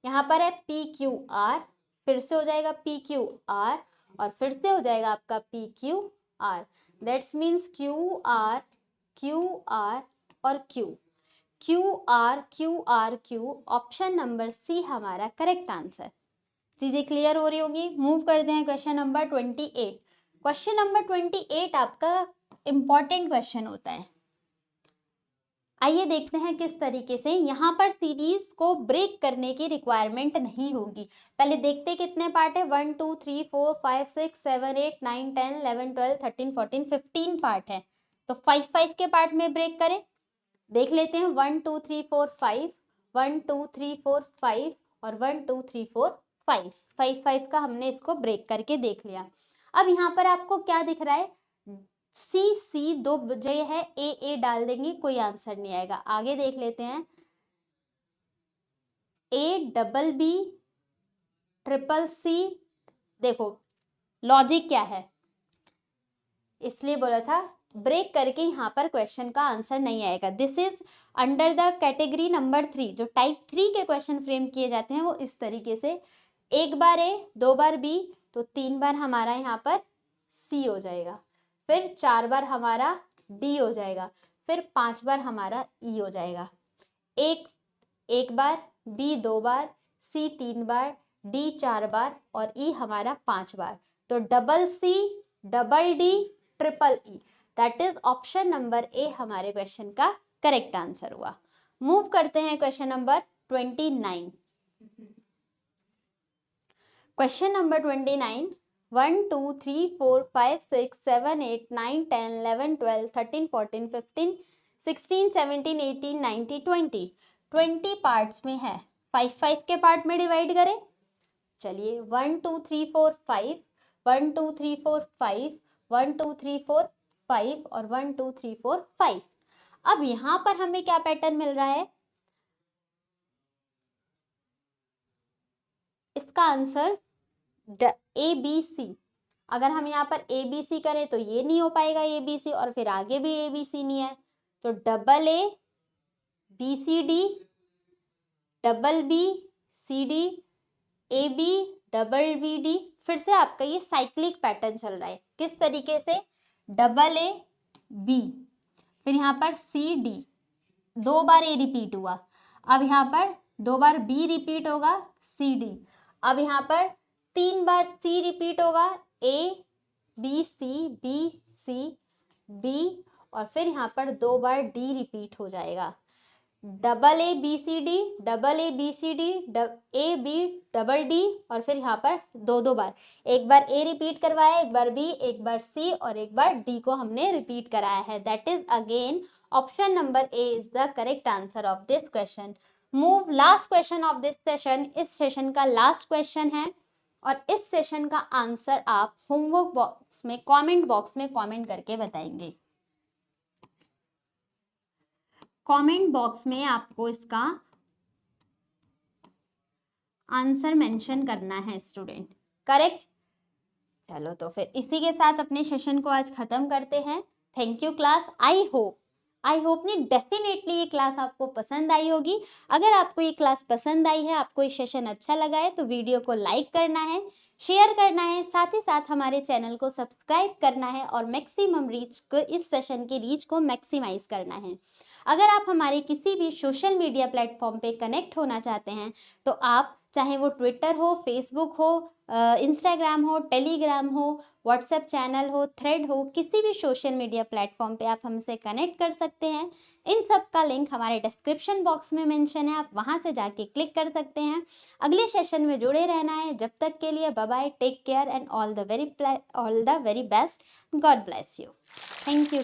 यहाँ पर है पी क्यू आर, फिर से हो जाएगा पी क्यू आर और फिर से हो जाएगा आपका P Q R. That's means Q R और Q, Q, option number C हमारा करेक्ट आंसर। चीजें क्लियर हो रही होंगी। मूव करते हैं क्वेश्चन नंबर 28। क्वेश्चन नंबर 28 आपका इंपॉर्टेंट क्वेश्चन होता है। आइए देखते हैं किस तरीके से। यहाँ पर सीरीज को ब्रेक करने की रिक्वायरमेंट नहीं होगी। पहले देखते कितने पार्ट है। 1 2 3 4 5 6 7 8 9 10 11 12 13 14 15 पार्ट है, तो 5 5 के पार्ट में ब्रेक करें। देख लेते हैं। 1 2 3 4 5 1 2 3 4 5 और 1 2 3 4 5 5 5 का हमने इसको ब्रेक करके देख लिया। अब यहाँ पर आपको क्या दिख रहा है? सी दो जगह है, ए डाल देंगे, कोई आंसर नहीं आएगा। आगे देख लेते हैं। A double B triple C, देखो लॉजिक क्या है, इसलिए बोला था ब्रेक करके यहाँ पर क्वेश्चन का आंसर नहीं आएगा। This is under the category number 3। जो टाइप 3 के क्वेश्चन फ्रेम किए जाते हैं वो इस तरीके से एक बार ए, 2 बार बी, तो 3 बार हमारा यहाँ पर सी हो जाएगा, फिर 4 बार हमारा डी हो जाएगा, फिर 5 बार हमारा ई हो जाएगा। एक बार, बी 2 बार, सी 3 बार, डी 4 बार और ई हमारा 5 बार। तो double C, double D, triple E, that is option number A हमारे क्वेश्चन का करेक्ट आंसर हुआ। मूव करते हैं question number 29। Question number 29, 1 2 3 4 5 6 7 8 9 10 11 12 13 14 15 16 17 18 19 20 20 parts में है, 5 के पार्ट में डिवाइड करें। चलिए 1 2 3 4 5, 1 2 3 4 5, 1 2 3 4 5 और 1 2 3 4 5। अब यहाँ पर हमें क्या पैटर्न मिल रहा है, इसका आंसर ए बी सी। अगर हम यहाँ पर ए बी सी करें तो ये नहीं हो पाएगा ए बी सी, और फिर आगे भी ए बी सी नहीं है, तो double A B C D, double B C D, A B double B D. फिर से आपका ये साइक्लिक पैटर्न चल रहा है। किस तरीके से, डबल ए बी, फिर यहाँ पर सी डी, 2 बार ए रिपीट हुआ, अब यहाँ पर 2 बार बी रिपीट होगा, सी डी, अब यहाँ पर 3 बार सी रिपीट होगा, ए बी सी बी, और फिर यहाँ पर 2 बार डी रिपीट हो जाएगा, double A B C D, double A B C D, A B double D, और फिर यहाँ पर 2 बार, एक बार ए रिपीट करवाया, एक बार बी, एक बार सी और एक बार डी को हमने रिपीट कराया है। That is again option number A is the correct answer of this question. Move last question of this session, इस सेशन का लास्ट क्वेश्चन है, और इस सेशन का आंसर आप होमवर्क बॉक्स में, कमेंट बॉक्स में कमेंट करके बताएंगे। कमेंट बॉक्स में आपको इसका आंसर मेंशन करना है स्टूडेंट, करेक्ट। चलो तो फिर इसी के साथ अपने सेशन को आज खत्म करते हैं। Thank you class. I hope नहीं, डेफिनेटली ये क्लास आपको पसंद आई होगी। अगर आपको ये क्लास पसंद आई है, आपको ये सेशन अच्छा लगा है, तो वीडियो को लाइक करना है, शेयर करना है, साथ ही साथ हमारे चैनल को सब्सक्राइब करना है और मैक्सिमम रीच को, इस सेशन की रीच को मैक्सिमाइज करना है। अगर आप हमारे किसी भी सोशल मीडिया प्लेटफॉर्म पे कनेक्ट होना चाहते हैं, तो आप चाहे वो ट्विटर हो, फेसबुक हो, इंस्टाग्राम हो, टेलीग्राम हो, व्हाट्सएप चैनल हो, थ्रेड हो, किसी भी सोशल मीडिया प्लेटफॉर्म पे आप हमसे कनेक्ट कर सकते हैं। इन सब का लिंक हमारे डिस्क्रिप्शन बॉक्स में मेंशन है, आप वहां से जाके क्लिक कर सकते हैं। अगले सेशन में जुड़े रहना है। जब तक के लिए bye bye, take care and all the very best. God bless you. Thank you.